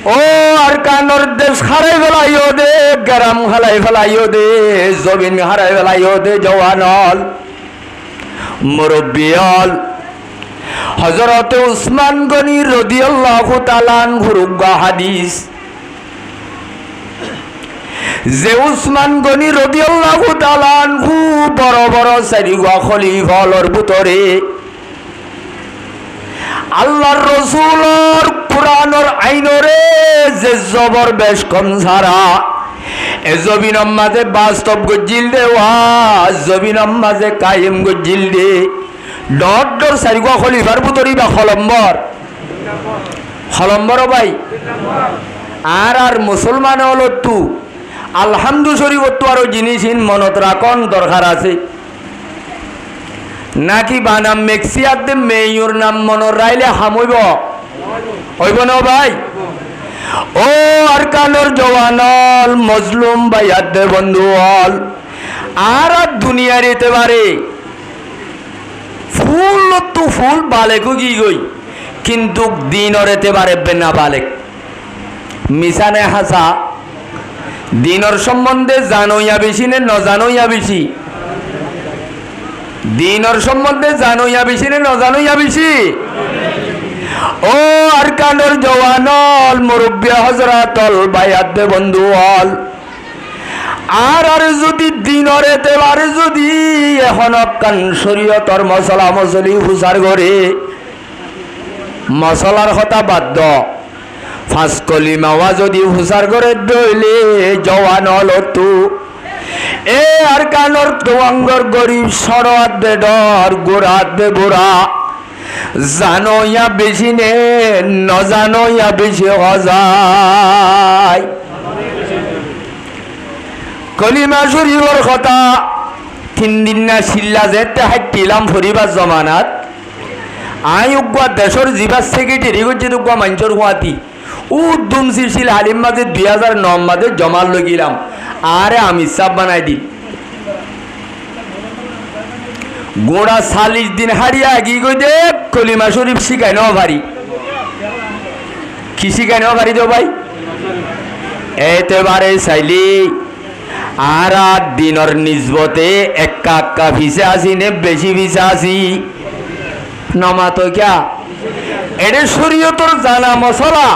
ও আর কানর দেশ হারাই ফেলাইও দে, গ্রাম হারাই ফেলাইও দে, জমিন হারাই ফেলাইও দে, জওয়ানল মুরব্বিয়ল। হযরতে উসমান গনি রাদিয়াল্লাহু তাআলা আনহুর হাদিস যে উসমান গনি রাদিয়াল্লাহু তাআলা আনহু বড় বড় চারিগা খলিফার ভিতরে আল্লাহর রাসূলর কুরআনের আইনরে যে জবর বেশ কম ছাড়া এ জমিন মাঝে বাস্তব গজিল দেওয়া জমিন মাঝে কায়েম গজিল দে ডর চারিগা খলিফার ভিতরে বা খলম্বর ভাই আর মুসলমান হলো তু আলহামদু শরীফ তো আরো জিনিস মনত রাখন দরকার আছে নাকি বানাম মেক্সিয়াতে মেয়র নাম মনত রাইলে হামইব হইব না ভাই। ও আর কানোর জওয়ানল মজলুম ভাইয়াত দে বন্ধু হল আর দুনিয়ার এতে পারে ফুল তো ফুল বালেকু কি গই কিন্তু দিনর এতে পারে না বালেক মিশানে হাসা দিনর সম্বন্ধে জানোইয়া বেশি নে নজানোইয়া বেশি দিনর সম্বন্ধে জানোইয়া বেশি নে নজানোইয়া বেশি। ও আর কানোর জওয়ানল মুরব্বী হযরতল বায়াত দে বন্ধু হল আর যদি দিনর এতেবারে যদি এখন কান শরীয়তর মশলা মশলি হুসার করে মশলার কথা বাদ ফাঁস কলিমাওয়া যদি হুসার করে দইলে জওয়ান হলো তু এ আর কানোর তোয়াঙ্গর গরিব সরাত দে ডর গোড়াত দে বুড়া জানো ইয়া বেশি নে নজানো ইয়া বেশি হজায় কলিমা শরীফর কথা 3 দিন না শিল্লা যেতে হাইটিলাম ফরিবার জমানাত আই উগ্বা দেশর জিবার সেক্রেটারি গজ্জে উগ্বা মাঞ্চর হুয়াতি উদ্দম শিরশিল হালিম মাঝে 2009 মাঝে জমাল লগিলাম আরে আমি সাব বানাই দি গোড়া 40 দিন হারিয়া কি কই দে কলিমা শরীফ শিখাই নাও ভারি কি শিখাই নাও ভারি তো ভাই এতেবারে চাইলি আর দিনর নিজবতে একা একা ভিসে আসি নে বেশি ভিসে আসি নমা তো ক্যা এর শরীয়তর জানা মশলা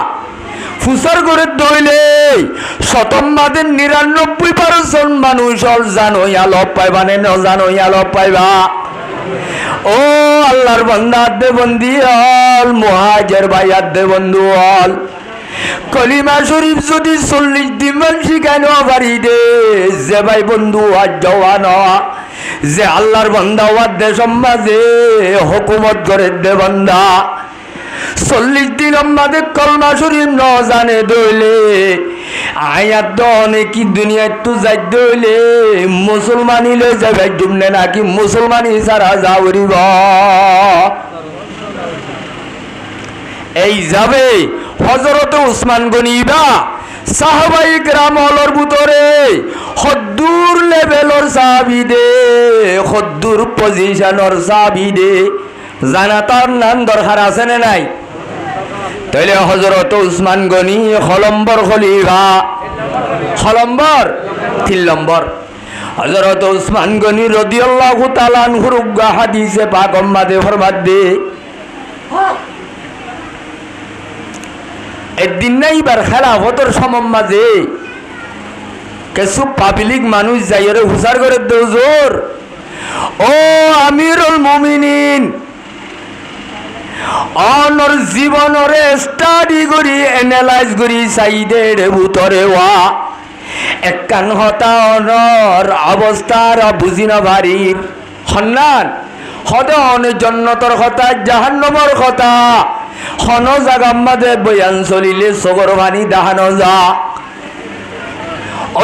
ফুসার করে দইলে শতম্বাদের 99% মানুষ হল জানোই আলো পাইবা নে নজানোই আলো পাইবা। ও আল্লাহর বান্দা দে বন্দি হল মুহাজির ভাইয়াত দে বন্ধু হল কলিমা শরীফ যদি 40 দিন শিখানো পারি দে যে ভাই বন্ধু আজ জওয়ান যে আল্লাহর বান্দা ওয়াদ দে সমাজে হুকুমত করে দে বান্দা 40 দিন আমাদের কলমা শরীফ ন জানে দইলে আয়াত দনে কি দুনিয়া তো যাই দইলে মুসলমানি লই যাবে জুমনে নাকি মুসলমানি সারা যাওরিব এই যাবে হযরত উসমান গনিবা সাহাবাই কেরামর ভিতরে হদ্দুর লেভেলর সাহাবী দে হদ্দুর পজিশনর সাহাবী দে জানা তার নাম দরকার আছে না নাই তাইলে হযরত উসমান গনি খলম্বর খলিফা খলম্বর 3 নম্বর হযরত উসমান গনি রাদিয়াল্লাহু তাআলা আনহুর হাদিসে পাক উম্মাদে ফরমাত দে একদিন নাইবার খেলাফতর সমম মাঝে কিছু পাবলিক মানুষ যাইরে হুসার করে দৌজোর ও আমিরুল মুমিনিন অনর জীবনরে স্টাডি করি এনালাইজ করি সাইডের ভিতরে ওয়া একখান হতা অনর অবস্থার বুঝি না ভারির সন্ধান হতে অনেক জন্নতর কথা জাহান্নমর কথা হন জাগাম্মাদে বয়ান চলিলে চগর ভানি দাহানো যা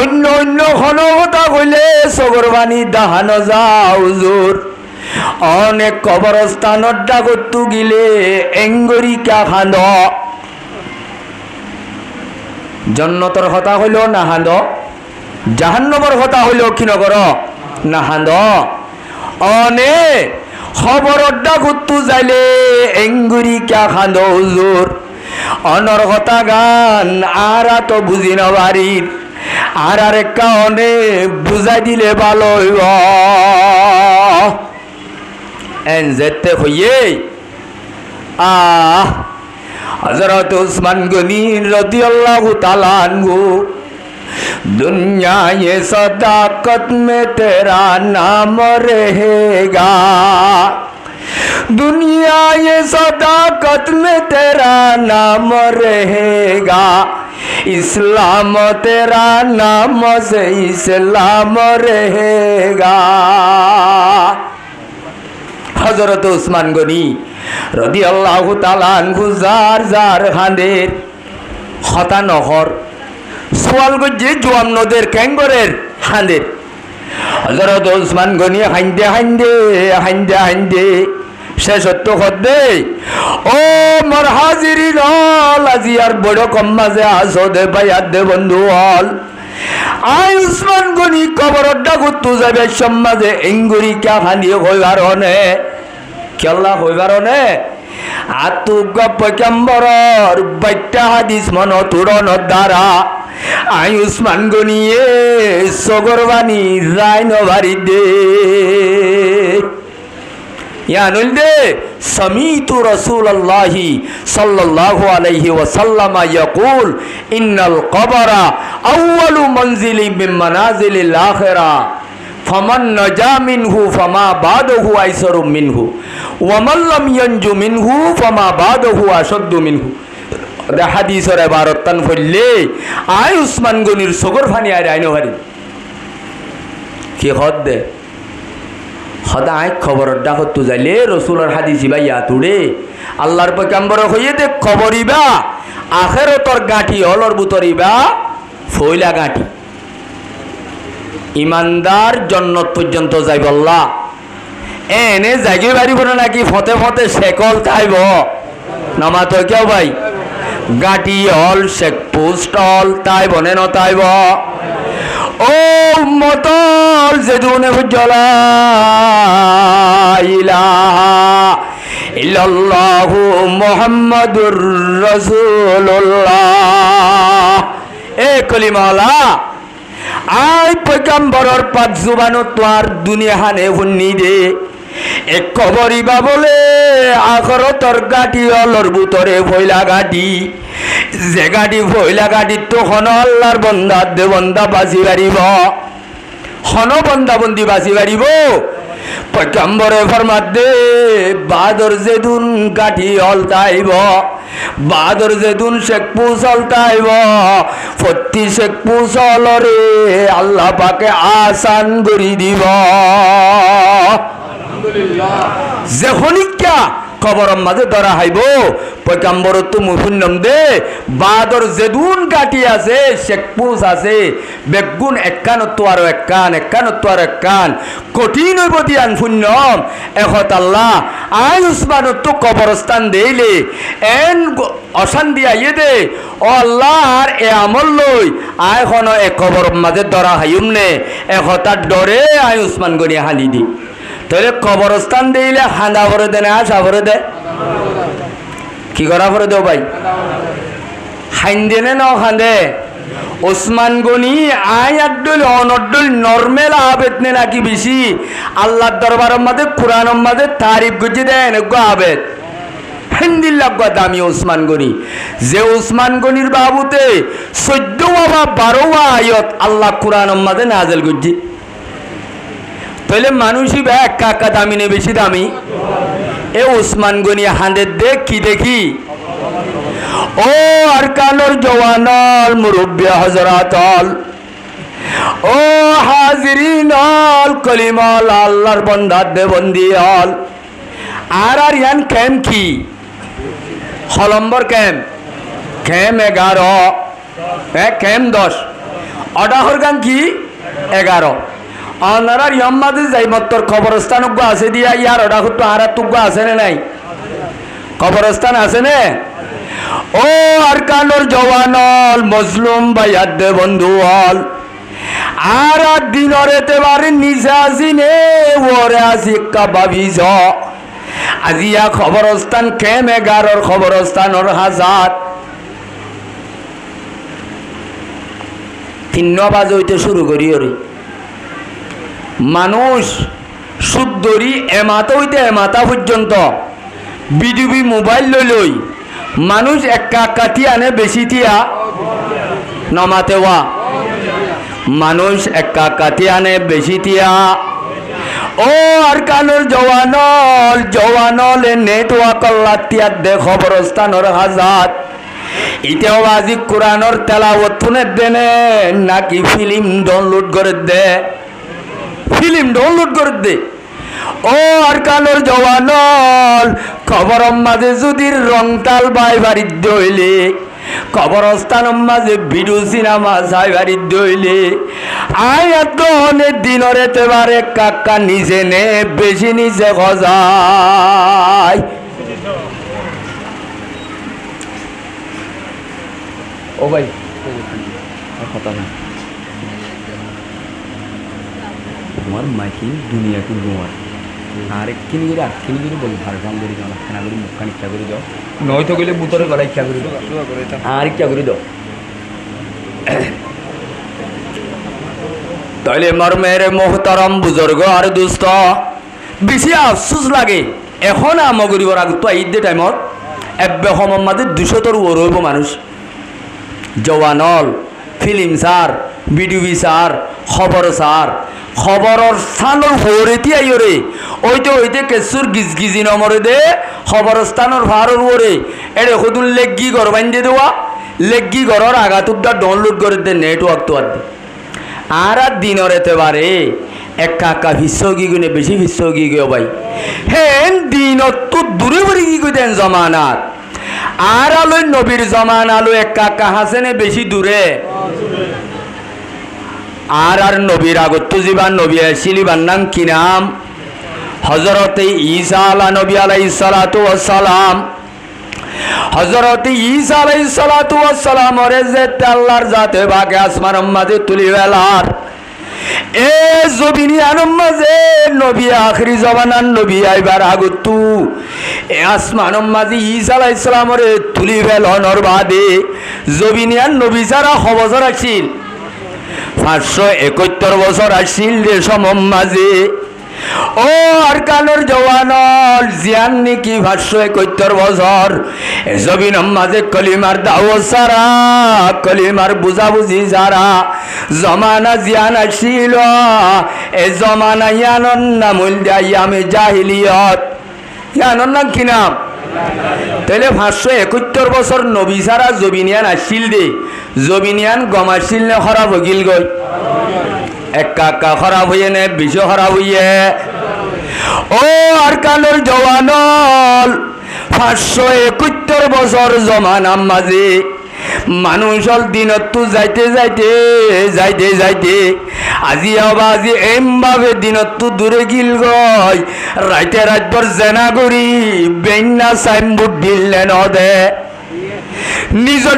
অন্য অন্য হন কথা কইলে চগর ভানি দাহানো যা হুজুর অনেক কবরস্থানত ডাকতু গিলে এঙ্গরি কা খান্দ জন্নতর কথা হইল না হান্দ জাহান্নমর কথা হইল কি নগর না হান্দ অনে খবর ডাকতু যাইলে এঙ্গুরি কা খান্দ হুজুর অনর কথা গান আর তো বুঝি না বাড়ির আর আরেক কারণে বুঝাই দিলে ভালো হইব এন যেতে হইয়ে হযরত উসমান গনি রাদিয়াল্লাহু তাআলা আনহু दुनिया ये सदाकत में तेरा नाम रहेगा दुनिया ये सदाकत में तेरा नाम रहेगा इस्लाम तेरा नाम से इस्लाम रहेगा हजरत उस्मान गनी রাদিয়াল্লাহু তাআলা আনহু যার যার হাঁদের হতা নহর সোয়াল গজ্জে জোয়াম নদের ক্যাঙ্গরের হাঁদের হযরত উসমান গনি হাইন্দে হাইন্দে হাইন্দে হাইন্দে শেষত্ব হদ্দে ও মোর হাজিরিন হল আজি আর বড় কম মাঝে আসদে ভাইয়ার দে বন্ধু হল আই উসমান গনি কবর ডাকুতু যাবে সমাজে এঙ্গুরি কা হানি হইবার অনে কেল্লা হইবার অনে আতু পয়গম্বরর বাইটা হাদিস মন তুরন দ্বারা আই উসমান গনিয়ে সগরবানি রাইন বাড়ি দে ইয়ানুল দে সামিতু রাসূলুল্লাহি সাল্লাল্লাহু আলাইহি ওয়াসাল্লাম ইয়াকুল ইন্নাল কবরা আউয়ালু মানজিলি মিন মানাজিলিল আখিরা ফামান নাজা মিনহু ফামা বাদাহু আইসারু মিনহু ওয়ামান লাম ইয়ানজু মিনহু ফামা বাদাহু আশাদ্দু মিনহু দা হাদিসের ইবারত তান ফলে আই উসমান গনির সগর ফানি আর আইনো হারি কি হদ দে হদা আই খবর ডাকত তু যাইলে রাসূলের হাদিস ভাইয়া তুড়ে আল্লাহর পয়গম্বর হইয়ে দে খবরিবা আখিরাতর গাঁটি হলর বুতরিবা ফয়লা গাঁটি ইমানদার জান্নাত পর্যন্ত যাইব আল্লাহ এনে জাগি বাড়িব না নাকি ফতে ফতে শেকল তাইব নামা তো কেউ ভাই গাঁটি হল শেক পোস্ট হল তাই বনে ন তাইব ও মতল যে দুনে জ্বলা ইলাহা ইল্লাল্লাহু মুহাম্মাদুর রাসূলুল্লাহ এ কলিমালা আই পয়গম্বরর পাক জুবানত তোর দুনিয়া হানে হুন্নি দে এক কবরিবা বলে আখরতর গাটি অলর বুতরে ফয়লা গাটি যে গাটি ফয়লা গাটি তো হন আল্লাহর বন্দা দে বন্দা বাঁচি পারিব হন বন্দা বন্দি বাঁচি পারিব পয়গম্বরে ফরমাত দে বাদর যেদুন গাটি অলতাইব বাদর যেদুন শেখ পুসলতাইব ফত্তি শেখ পুসলরে আল্লাহ পাকে আসান করি দিব যে হনিকা কবরম মাঝে ধরা হাইব পয়গম্বর তো মুফুন্নম দে বাদর যেদুন গাটি আছে শেখ পুস আছে বেগুন একানত্ব আর একান একানত্ব আর একান কঠিন হইব দিয়ান ফুন্নম এখত আল্লাহ আই উসমান তো কবরস্থান দেইলে এন অশান দিয়া ইয়ে দে ও আল্লাহ আর এ আমল লই আই খন এ কবরম মাঝে ধরা হাইম নে এখতার ডরে আই উসমান গনি হালি দি তাহলে কবরস্থান দিলে হাঁদা ভরে দে না আসা ভরে দে কি করা ভরে দেও ভাই হাইন্দে নে ন খান্দে ওসমান গনি আই আদুল অনদুল নরমাল আবেদ নে নাকি বেশি আল্লাহর দরবারের মধ্যে কোরআনের মধ্যে তারিফ গুজি দেন গো আবেদ হিন্দিল্লাহ গো দামি ওসমান গনি যে ওসমান গনির বাবুতে 14 বা 12 আয়াত আল্লাহ কোরআনের মধ্যে নাযিল গুজি তাহলে মানুষই ব্যাগ কাকা দামি নে বেশি দামি এ উসমান গনি হাঁদের দেখ কি দেখি ও আর কানোর জওয়ানল মুরব্বী হযরতল ও হাজিরিনল কলিমল আল্লাহর বান্দা দে বন্দি হল আর ইয়ান কেম কি হলম্বর কেম কেম 11 কেম 10 অডাহর গান কি 11 অনারার ইয়াম্মাদে যাই মত্তর কবরস্থান আছে দিয়া ইয়ার ওটা তো আরা তুগ্গ আছে না নাই কবরস্থান আছে না ও আর কানোর জওয়ানল মজলুম ভাইয়ার দে বন্ধু হল আর দিনর এতে বারে নিচে আসি নে ওরে আসি কাবাবিজ আজিয়া খবরস্থান কেম 11 খবরস্থানর হাজার তিন্ন বাজ হইতে শুরু করি ওরে মানুষ সুদরি এমাতা হইতে এমাতা পর্যন্ত বিডুবি মোবাইল লই মানুষ একা কাটি আনে বেশি তিয়া নমাতে ওয়া মানুষ একা কাটি আনে বেশি তিয়া ও আর কানুর জওয়ানল নেটওয়া কল্লা তিয়ার দে খবরস্থানর হাজাত ইতেও আজি কোরআনর তেলাওয়াত শুনে দেনে নাকি ফিল্ম ডাউনলোড করে দে ও আর কালোর জওয়ানল খবরম মাঝে যদি রংতাল বাই বাড়ির দইলে কবরস্থান মাঝে ভিডিও সিনেমা চাই বাড়ির দইলে এত অনেক দিনের এতেবারে কাকা নিচে নে বেশি নিচে গজায় ও ভাই কথা না তোমার মাইকি দুনিয়া কি তোমার আর একখিনি করে আটখিনি করে বলি ভার কাম করি যাও খানা করে মুখখান ইচ্ছা করে যাও নয়তো গেলে বুতরে গলা ইচ্ছা করে দাও আর ইচ্ছা করে দাও তাইলে মর্মের মোহতারম বুজুর্গ আর দুস্থ বেশি আফসোস লাগে এখন আমগরিবর আগ তো ঈদ টাইমত এব্বে সমম মাঝে 200 ওর হইব মানুষ জওয়ানল ফিল্ম সার বিডিবি সার খবর সার খবরের স্থানের হরেতি আইরে ওইতে কেসুর গিজগিজি নমরে দে খবরস্থানের ভাড়র ওরে এড়ে সদুন লেগি ঘর বান্ধে দেওয়া লেগি ঘরের আগাতুকটা ডাউনলোড করে দে নেটওয়ার্ক তো আর দে আর দিনের এতেবারে একা ভিশ্বগী গুণে বেশি ভিশ্বগী গিয়ে ভাই হেন দিনত তো দূরে বাড়ি কি কই দেন জমানাত আর আলো নবীর জমান আলো একা হাসেনে বেশি দূরে আর নবীর আগত জীবান নবী আসিলিবার নাম কি নাম হজরতে ঈসা আলা নবী আলাইহিস সালাতু ওয়াস সালাম হজরতে ঈসা আলাইহিস সালাতু ওয়াস সালাম ওরে যে আল্লাহর জাতে বাগে আসমান মাঝে তুলি বেলার এ জবিনিয়ান মাঝে নবী আখরি জমানার নবী আইবার আগতু এ আসমান মাঝে ঈসা আলাইহিস সালাম ওরে তুলি বেলনর বাদে জবিনিয়ান নবী যারা খবর আছিল 571 বছর আসছিল রে সমম মাঝে ও আর কালোর জওয়ানল জিয়ান নাকি 571 বছর জবিন মাঝে কলিমার দাওয়াত সারা কলিমার বুঝাবুঝি যারা জমানা জিয়ান আসছিল এ জমানা ইয়ানন নামুল দাইয়ামে জাহিলিয়ত ইয়ানন নাম কি নাম তাহলে 571 বছর নবী সারা জবিনিয়ান আসছিল দে জবিনিয়ান গম আসছিল না খারাপ হইল গই একা খারাপ হইয়ে নে বেশি খারাপ হইয়ে ও আর কালোর জওয়ানল 571 বছর জমানার মাঝে মানুষল দিনত যাইতে আজি এমভাবে দিনত দূরে গিল গই রাইতে রাতভর জেনা করি বেন্না সাইনবোর্ড দিলে নদে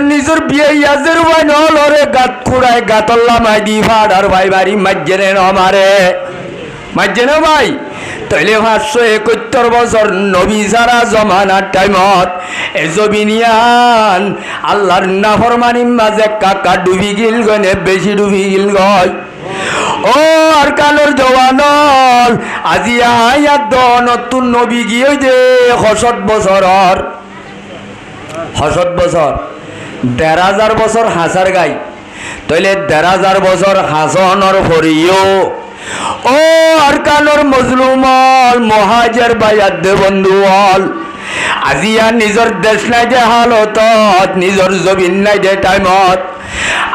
নিজর বিয়ে ইয়াজের ভাই নলরে গাত খুড়ায় গাতল্লা মাই দি ফাড়ার ভাই বাড়ি মাজ্জেনে নমারে মাজ্জেনে ভাই তাইলে 571 বছর নবী সারা জমানার টাইমত এজবিনিয়ান আল্লাহর নাফরমানির মাঝে কাকা ডুবি গিল গনে বেশি ডুবি গিল গয় ও আর কালোর জওয়ানল আজি আয়াত নতুন নবী গিয়ে যে 60 বছরর 60 বছর 1,500 বছর হাসার গাই তাইলে 1,500 বছর হাসনর হরিও ও আর কালোর মজলুমল মহাজের বাইয়াদ বন্ধুল আজিয়া নিজর দেশ নাই যে হালতত নিজর জমিন নাই যে টাইমত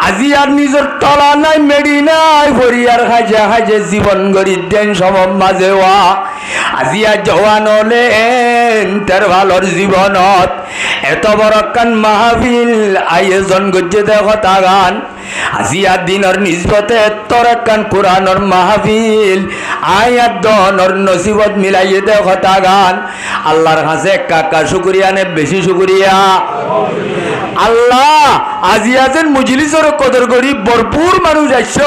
আজি আর নিজর তলা নাই মেডি নাই ভরিয়ার খাইছে জীবন গড়ি দেন সম মাঝে ওয়া আজি আর জওয়ান হলে তার ভালোর জীবনত এত বড় কান মাহফিল আয়োজন গজ্জে দেখতা গান আজি আর দিনের নিজবতে তোর কান কোরআনর মাহফিল আয়াত দনর নসিবত মিলাইয়ে দেখতা গান আল্লাহর কাছে কাকা শুকরিয়া নে বেশি শুকরিয়া আল্লাহ আজি আছেন মুজলিসের কদর করি ভরপুর মানুষ আইস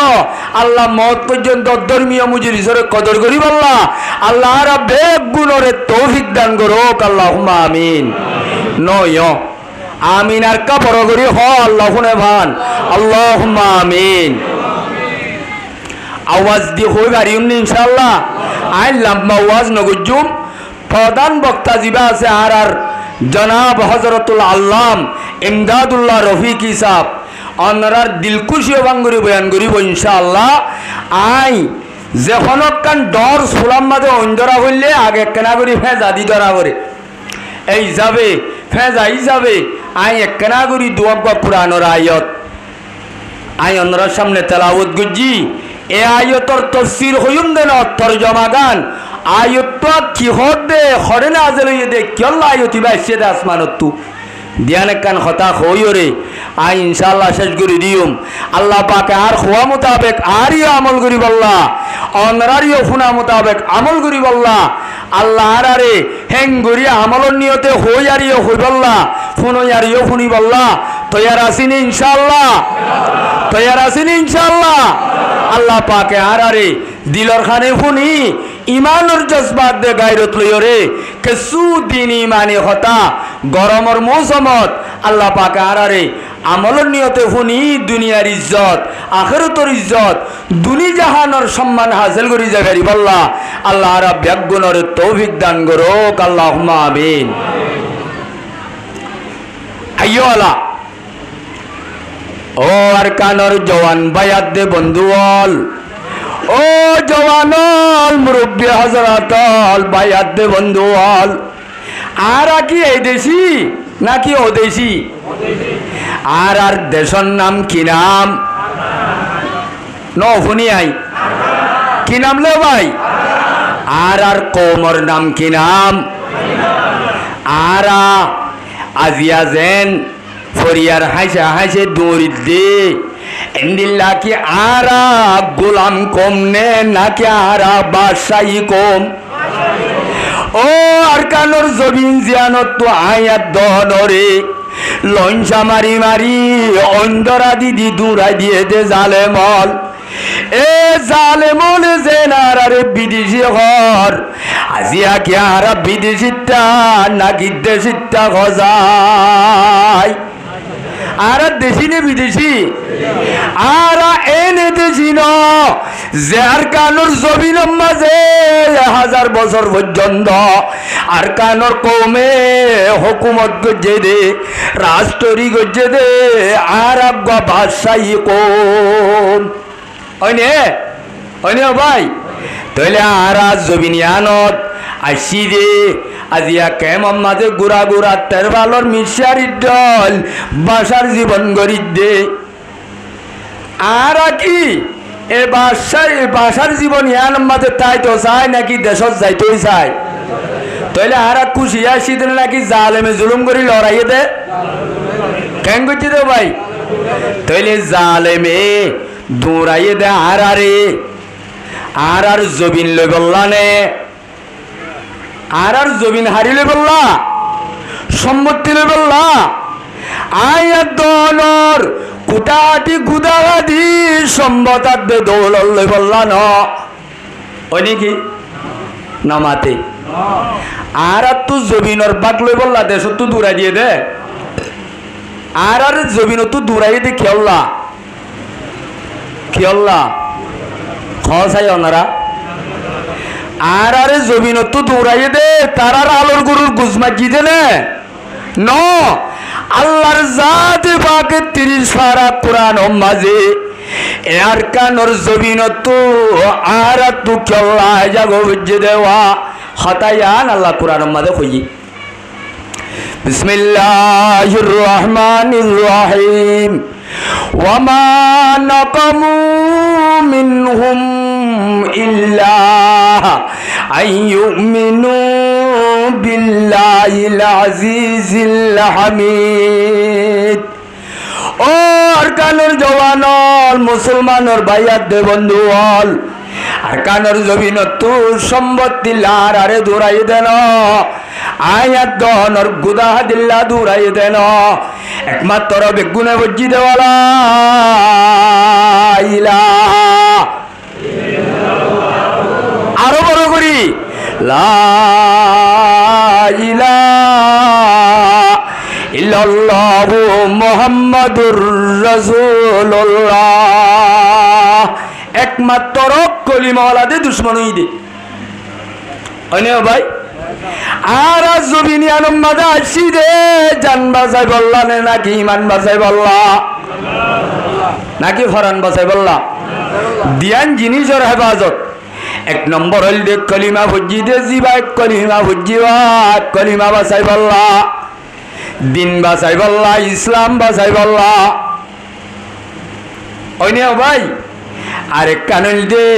আল্লাহ মত পর্যন্ত ধর্মীয় মুজলিসের কদর করি আল্লাহ আল্লাহ রাব্বে গুণরে তৌফিক দান করুক আল্লাহুম্মা আমিন নয় আমিন আর কা বড় করি হ আল্লাহ শুনে ভান আল্লাহুম্মা আমিন আওয়াজ দি হই পারিম ইনশাআল্লাহ আই লম্বা আওয়াজ নগুজুম প্রধান বক্তা জিবা আছে আর জনাব হযরতুল আল্লাম ইমদাদুল্লাহ রফিকি সাহেব অনরার দিলকুশি বাঙ্গুরি বয়ান করিব ইনশাআল্লাহ আই যেখনকান ডর সুলাম মাঝে অন্ধরা হইলে আগে একখানা করি ফেজা দি ধরা করে এই হিসাবে ফেজা হিসাবে আই একখানা করি দুয়াব্বা পুরানোর আয়ত আই অন্যরার সামনে তেলাওয়াত গুজি এ আয়তর তফসির হইম দেন তরজমা গান আয়ত কি হদে হরে না আজলইয়ে দে কেল্লা আয়তি বাইছে দে আসমানত তু দিয়ান কান হতা হইরে আই ইনশাআল্লাহ শেষ করি দিউম আল্লাহ পাকে আর খোয়া মোতাবেক আরিও আমল করি বল্লা অনরারিও ফুনা মোতাবেক আমল করি বল্লা আল্লাহ আরে হেং গরি আমলর নিয়তে হই আরিও হই বল্লা ফুনই আরিও ফুনি বল্লা তৈয়ার আসিনি ইনশাআল্লাহ তৈয়ার আসিনি ইনশাআল্লাহ আল্লাহ পাকে আরে দিলর খানে ফুনি ইমানুর জজবাত দে গায়রত লইরে কিছু দিন ইমানি হতা গরমর মৌসুমত আল্লাহ পাক আরে আমলর নিয়তে ফুনি দুনিয়ার ইজ্জত আখিরাতের ইজ্জত দুনি জাহানের সম্মান হাসিল করি যাবেরি বল্লা আল্লাহ আর ব্যাগুণর তৌফিক দান করুক আল্লাহুম্মা আমিন আইয়ো আল্লাহ ও আর কানর জওয়ান বায়াত দে বন্ধুল ও জওয়ানল মুরব্বী হযরতল বায়াত দে বন্ধুল আর কি এই দেশি নাকি ও দেশি আর দেশর নাম কি নাম নফুনি আই কি নাম লে ভাই আর কৌমর নাম কি নাম আর আজিয়া জেন ফরিয়ার হাইসা হাইসে দৌড়ি দে এন্দিল্লা কি আরা গোলাম কম নে নাকি আরা বাদশাহী কম ও আর কানোর জবিন জিয়ানত তো আয়াত দনরে লঞ্চা মারি মারি অন্ধরা দিদি দূরাই দিয়ে দে জালেমল এ জালেমল যে নারে বিদেশি ঘর আজিয়া কি আরা বিদেশিটা নাকি দেশিটা গজায় আর দেশি নে বিদেশি আর এনে দেশি ন যার কানোর জমিন মাঝে 1000 বছর পর্যন্ত আর কানোর কমে হুকুমত গজে দে রাষ্ট্রী গজে দে আর আজ্ঞা বাদশাহী কম অনে ভাই তাহলে আর জমিনিয়ানত আসি দে আজিয়া কেমন মাঝে গুড়া গুড়া তের ভালোর মিশারি দল বাসার জীবন গড়ি দে আর কি এ বাসার জীবন ইয়ান মাঝে তাই তো চাই নাকি দেশত যাইতেই চাই তাহলে আর খুশি আসি দিন নাকি জালেমে জুলুম করি লড়াইয়ে দে কেন করছি তো ভাই তাহলে জালেমে দৌড়াইয়ে দে আর জবিন লই বললা নে আর জমিন হারিলে বললা সম্পত্তি লই বললা আয়াত দলর কুটাটি গুদাগাদি সম্পদাত দে দৌলল লই বললা ন ওই নাকি নামাতে আর তো জমিনের বাক লই বললা দেশ তো দূরাই দিয়ে দে আর জমিন তো দূরাই দিয়ে খেয়ল্লা খাই ওনারা আর জমিন তো দৌড়াইয়ে দে তারার আলোর গরুর গুজমাজি দে ন আল্লাহর জাত পাকে 30 পারা কোরআন মাঝে এর কানর জমিন তো আর তু কেল্লা জাগো বুঝে দেওয়া হতায়ান আল্লাহ কোরআন মাঝে কই বিসমিল্লাহির রহমানির রহিম ওয়ামা নাকামু মিনহুম ইল্লা আইয়ুমিনু বিল্লাহিল আজিজিল হামিদ ও আরকানুর জওয়ানল মুসলমানর ভাইয়াত দে বন্ধুল আরকানুর জমিন তু সম্পত্তি লার আরে দৌড়াই দেন আয়াত দনর গুদা দিল্লা দৌড়াই দেন একমাত্র বেগুনে বজ্জি দেওয়ালা আরো বড় করি লা ইলাহা ইল্লাল্লাহ মুহাম্মাদুর রাসূলুল্লাহ একমাত্র কলিমাওয়ালাদের দুশ্মন হই দে অনে ভাই আর জমিনি আলম মাদা আসি দে জান বাঁচাই বললা নাকি ইমান বাঁচাই বললা নাকি ফরান বাঁচাই বললা দিয়ান জিনিসের হেফাজত এক নম্বর হইল দে কলিমা ভুজি দে জিবা কলিমা ভুজিবা কলিমা বাঁচাই বললা দিন বাঁচাই বললা ইসলাম বাঁচাই বললা অনে ভাই আরেক কানল দে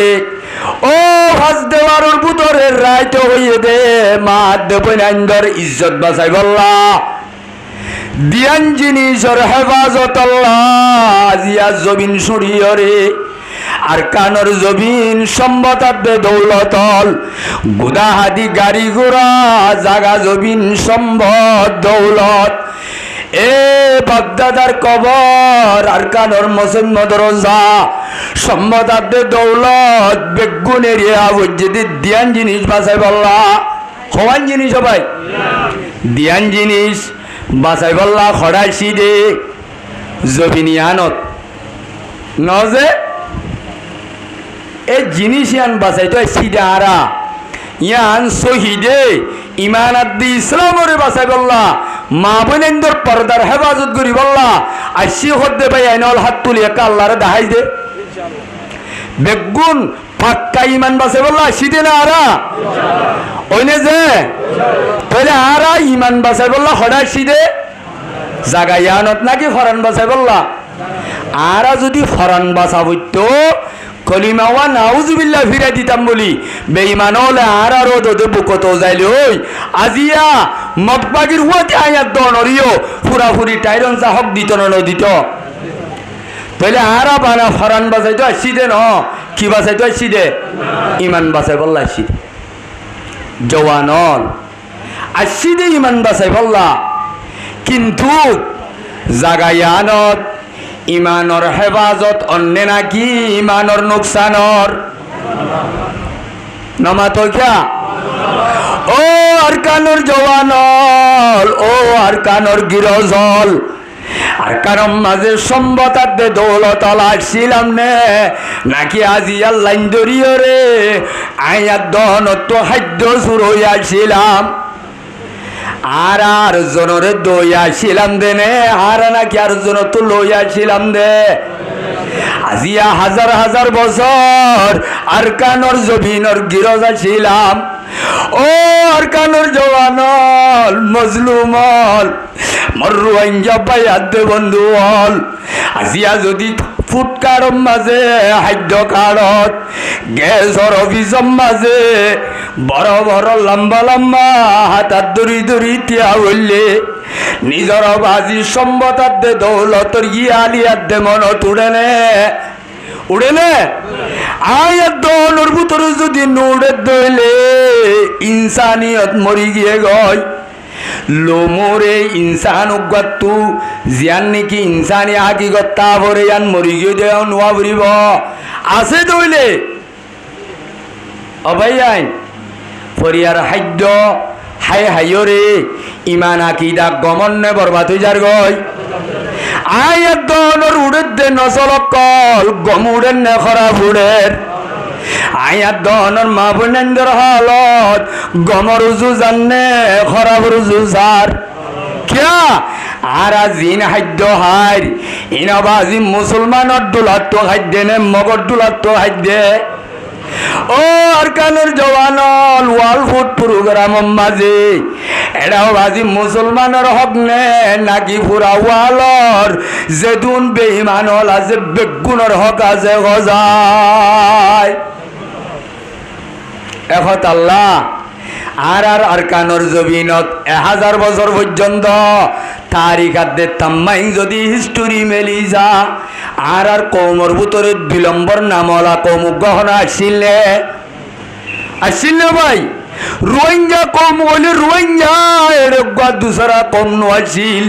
ও হাজ দেওয়ার বুতরের রায় তো হইয়ে দে মা দেবর ইজ্জত বাঁচাই বললা দিয়ান জিনিসর হেফাজত আল্লাহ জিয়া জমিন সুরিয়রে আর কানর জমিন সম্বতাবে দৌলতল গুদাহাদি গাড়ি ঘোড়া জাগা জমিন সম্বত দৌলত এ বাগদাদার কবর আর কানর মোহাম্মদ রোজা সম্বতাবে দৌলত বেগুনের যদি দিয়ান জিনিস বাঁচাই বললা হওয়ান জিনিস সবাই দিয়ান জিনিস বাঁচাই বললা খড়াইছি দে জবিনিয়ানত নজে এই জিনিস ইয়ান বাঁচাই তো সিদে আরা ইয়ান শহীদে ইমান আদি ইসলামরে বাঁচাই বললা মা বোনেন্দর পর্দার হেফাজত করি বললা আসি হদ্দে ভাই আইনল হাত তুলি একা আল্লাহরে দেখাই দে বেগুন পাক্কা ইমান বাঁচাই বললা সিদে না আরা ওইনে যে তাহলে আরা ইমান বাঁচাই বললা হঠাৎ সিদে জাগা ইয়ানত নাকি ফরান বাঁচাই বললা আরা যদি ফরান বাঁচা বইতো কলিমাওয়া নাউজুবিল্লাহ ফিরাই দিতাম বলি বেঈমান হলে আর ওদের বুকত যাইলে ওই আজিয়া মগবাগির হুয়াতে আয়াত দনরিও ফুরাফুরি টাইরন চা হক দিত না দিত তাহলে আরা বানা ফরান বাঁচাইতো আসছি দে ন কি বাঁচাইতো আসছি দে ইমান বাঁচাই বললা আসছি জওয়ানল আসছি দে ইমান বাঁচাই বললা কিন্তু জাগায়ানত ইমানর হেফাজত অন্যে নাকি ইমানর নোকসানর নমাতো ক্যা ও আর কানর জওয়ানল ও আর কানর গিরজল আর কারণ মাঝে সম্বতার দে দৌলত আসছিলাম নে নাকি আজি আল্লাহ দরিয় রে আয়াত দহনত খাদ্য সুর হইয়াছিলাম আর জনরে দইয়াছিলাম দে নে আর নাকি আর জন তো লইয়াছিলাম দে আজিয়া হাজার হাজার বছর আর কানর জমিনর গিরজা ছিলাম ও আর কানর জওয়ানল মজলুমল মরুয়াইঞ্জা পাইয়াদ বন্ধু হল আজিয়া যদি ফুটকারম মাঝে খাদ্য কারত গ্যাসর অফিসম মাঝে বড় বড় লম্বা লম্বা হাতার দড়ি দড়ি তিয়া বললে নিজর বাজি সম্বতার দে দৌলতর ইয়ালিয়ার দে মনত উড়ে নে আয়াত দৌলর ভিতরে যদি নুড়ে দইলে ইনসানিয়ত মরি গিয়ে গয় লোমরে ইনসান উগাতু জিয়ান নাকি ইনসানি হাকিগত তা ভরে ইয়ান মরি গিয়ে দেও নোয়া ভরিব আছে দইলে অবাই আইন পরিয়ার খাদ্য হাই হাইয়রে ইমান আকিদা গমনে বরবাদ হয়ে যার গয় আয়াত দনর উড়ের দে নচলকল গমুড়ের নে খরা ফুড়ের আয়াত দহনৰ মা বোনেন্দৰ হালত গমৰ উজু জানে খৰাব উজু যাৰ কিয়া আৰা জিন খাদ্য হার ইনবাজি মুসলমানৰ দোলাতো খাদ্য নে মগৰ দোলাতো খাদ্য ও আর কানের জওয়ানল ওয়াল ফুড প্রোগ্রাম মাঝে এটাও বাজি মুসলমানের হক নে নাকি পুরা ওয়ালর যেদুন বেঈমান হল আছে বেগুনের হক আছে গজায় এখন আল্লাহ আর আরকানোর জমিনত 1000 বছর পর্যন্ত তারিখ আদে তাম্মাই যদি হিস্টোরি মেলি যা আর কৌমর ভিতরে বিলম্বর নামলা কৌম গহনা আসছিল ভাই রোহিঙ্গা কম হলে রোহিঙ্গা এরকম দুসরা কম আসিল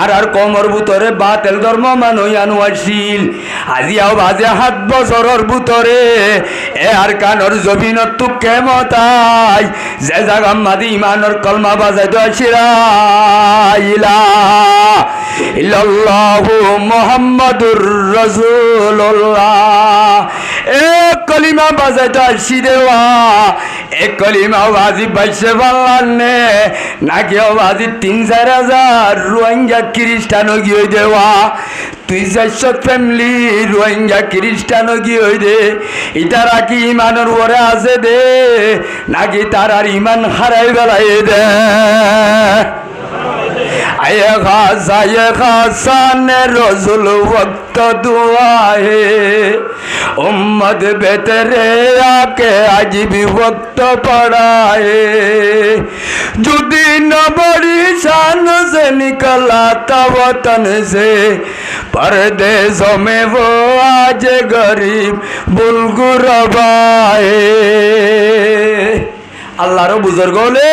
আর কমর ভিতরে বাতেল ধর্ম মানুষ আনু আসিল আজিয়াও বাজে 7 বছরের ভিতরে এ আর কানর জমিনত কেমতাই যে জায়গা মাদি ইমানের কলমা বাজাইতো আসিরা ইলাহা ইল্লাল্লাহু মুহাম্মাদুর রাসূলুল্লাহ এ কলিমা বাজাইতো আসি দেওয়া এ কলিমা বাজি বাইশে পাল্লানে নাকি বাজি 3-4 হাজার রোহিঙ্গা খ্রিস্টানও গিয়ে দেওয়া 200 ফ্যামিলি রোহিঙ্গা খ্রিস্টানও গিয়ে দে ইতারা কি ইমানের ওরে আছে দে নাকি তারার ইমান হারাই বেলাই দে आये खासान रसूल वक्त दुआ है उम्मत बेहतरे आके आज भी वक्त पड़ा है जो दिन बड़ी शान से निकला था वतन से परदेशों में वो आज गरीब बुलगुरबा है আল্লাহর বুজুর্গ হলে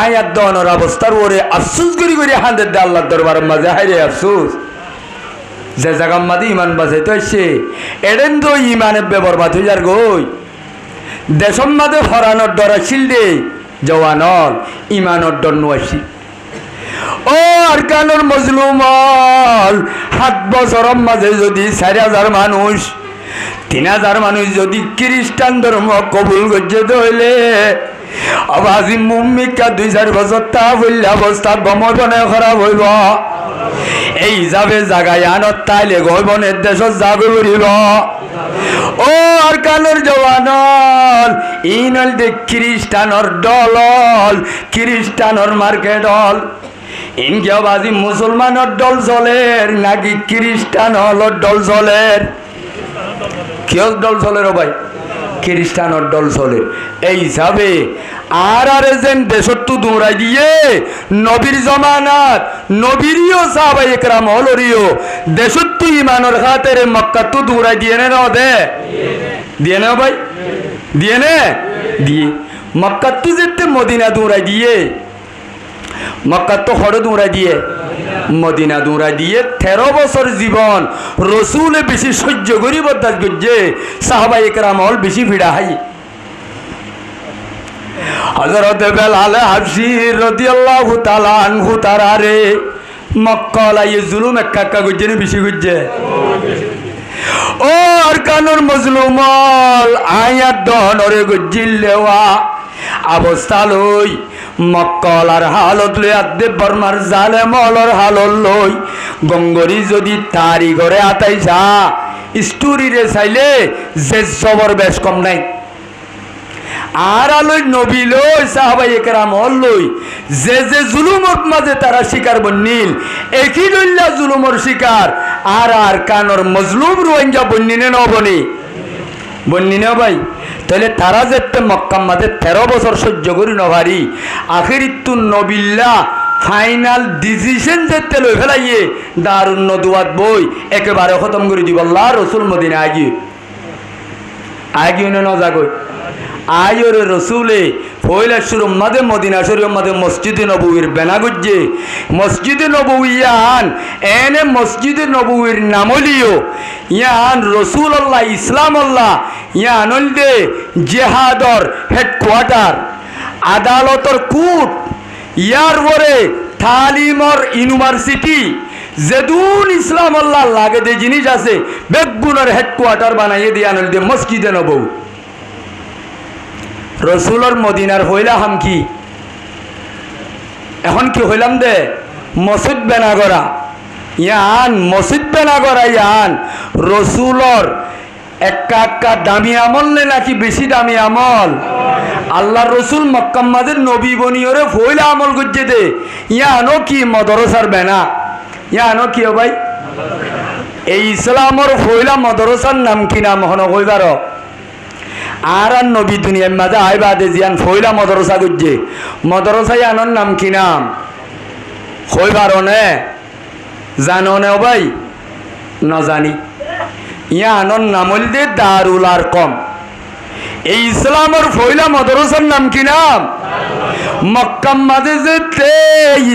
আয়াত দনের অবস্থার ওরে আফসোস করি করি হাঁদের দে আল্লাহর দরবারের মাঝে হাইরে আফসোস যে জায়গার মাঝে ইমান বাঁচাইতে আসছে এডেন তো ইমানের বেবরবাদ হয়ে যার গই দেশম মাঝে হরানোর ডর আসিল দে জওয়ানর ইমানোর ডর নোয়াসি ও আর কানোর মজলুমল 7 বছরের মাঝে যদি 4,000 মানুষ 3,000 মানুষ যদি খ্রিস্টান ধর্ম কবুল করছে হইলে আবাজি মুম্মিকা 2-4 বছর তা বললে অবস্থা বমনে খারাপ হইব এই যাবে জাগায় আনত তাইলে গইবনের দেশত যাবে উড়িব ও আর কানোর জওয়ানল ইনল দে খ্রিস্টানর দলল খ্রিস্টানর মার্কেটল ইনকে বাজি মুসলমানের দল চলের নাকি খ্রিস্টান হলর দল চলের কিয়র দল চলে রে ভাই খ্রিস্টানের দল চলে এই হিসাবে আর যেন দেশত্তু দৌড়াই দিয়ে নবীর জমানাত নবীরিও সাহাবাই একরাম হলরিও দেশত্তু ইমানের খাতের মক্কাত্তু দৌড়াই দিয়ে নে না দে দিয়ে না ভাই দিয়ে নে দিয়ে মক্কাত্তু যেতে মদিনা দৌড়াই দিয়ে মক্কাত্তু হড় দৌড়াই দিয়ে মদিনা দৌড়া দিয়ে 13 বছর জীবন রসুলে বেশি সহ্য করি বরদাস্ত করছে সাহাবায়ে কেরাম হল বেশি ভিড়া হাই হযরত বেলাল হাবশী রাদিয়াল্লাহু তাআলা আনহু তারারে মক্কা লাই জুলুম একা করছে বেশি করছে ও আর কানুর মজলুমল আয়াত দনরে গজিলেওয়া অবস্থা লই মক্কলার হালত লই আদে বর্মার জালে মলর হালত লই গঙ্গরি যদি তারি ঘরে আতাইছা স্টোরি রে চাইলে যে জবর বেশ কম নাই আর আলোই নবী লই সাহাবায়ে কেরাম লই যে যে জুলুমর মাঝে তারা শিকার বন্নিল একই লইলা জুলুমর শিকার আর কানর মজলুম রোহিঙ্গা বন্নিনে নবনি বন্নি না ভাই তাহলে তারা যেতে মক্কার মাঝে 13 বছর সহ্য করি নভারি আখিরিত্তু নবিল্লা ফাইনাল ডিসিশন যেতে লই ফেলাইয়ে দারুন নদুয়াত বই একেবারে খতম করে দিব আল্লাহ রসুল মদিনা আগি না যাগই আয়োর রসুলে পয়লা শুরু মাদে মদিনা শরীফ মাদে মসজিদে নববীর বেনা গজ্জে মসজিদে নববী ইয়ান এনে মসজিদে নববীর নামলিও ইয়ান রসুল আল্লাহ ইসলাম আল্লাহ ইয়ান দে জেহাদর হেডকোয়ার্টার আদালতর কোর্ট ইয়ার পরে তালিমর ইউনিভার্সিটি যেদুন ইসলাম আল্লাহ লাগে যে জিনিস আছে বেগুনের হেডকোয়ার্টার বানাইয়ে দিয়ে আনল দে মসজিদে নববী রসুলর মদিনার হইলা হাম কি এখন কি হইলাম দে মসজিদ বেনাগরা ইয়ান মসজিদ বেনাগরা ইয়ান রসুলর একা দামি আমল নে নাকি বেশি দামি আমল আল্লাহ রসুল মক্কা মাদের নবী বনিয়রে হইলা আমল করছে দে ইয়ানো কি মদরসার বেনা ইয়ানো কি ভাই এই ইসলামর হইলা মদরসার নাম কি নাম হন কইবার আর নবী দুনিয়ার মাঝে আইবাদে জিয়ান ফইলা মদরসা গুজে মদরসায় আনর নাম কি নাম কইবার নে জানো নে ভাই না জানি ইয়া আনর নাম হল দে দারুল আরকম এই ইসলামের ফয়লা মাদ্রাসার নাম কি নাম? মক্কা মাঝে যেতে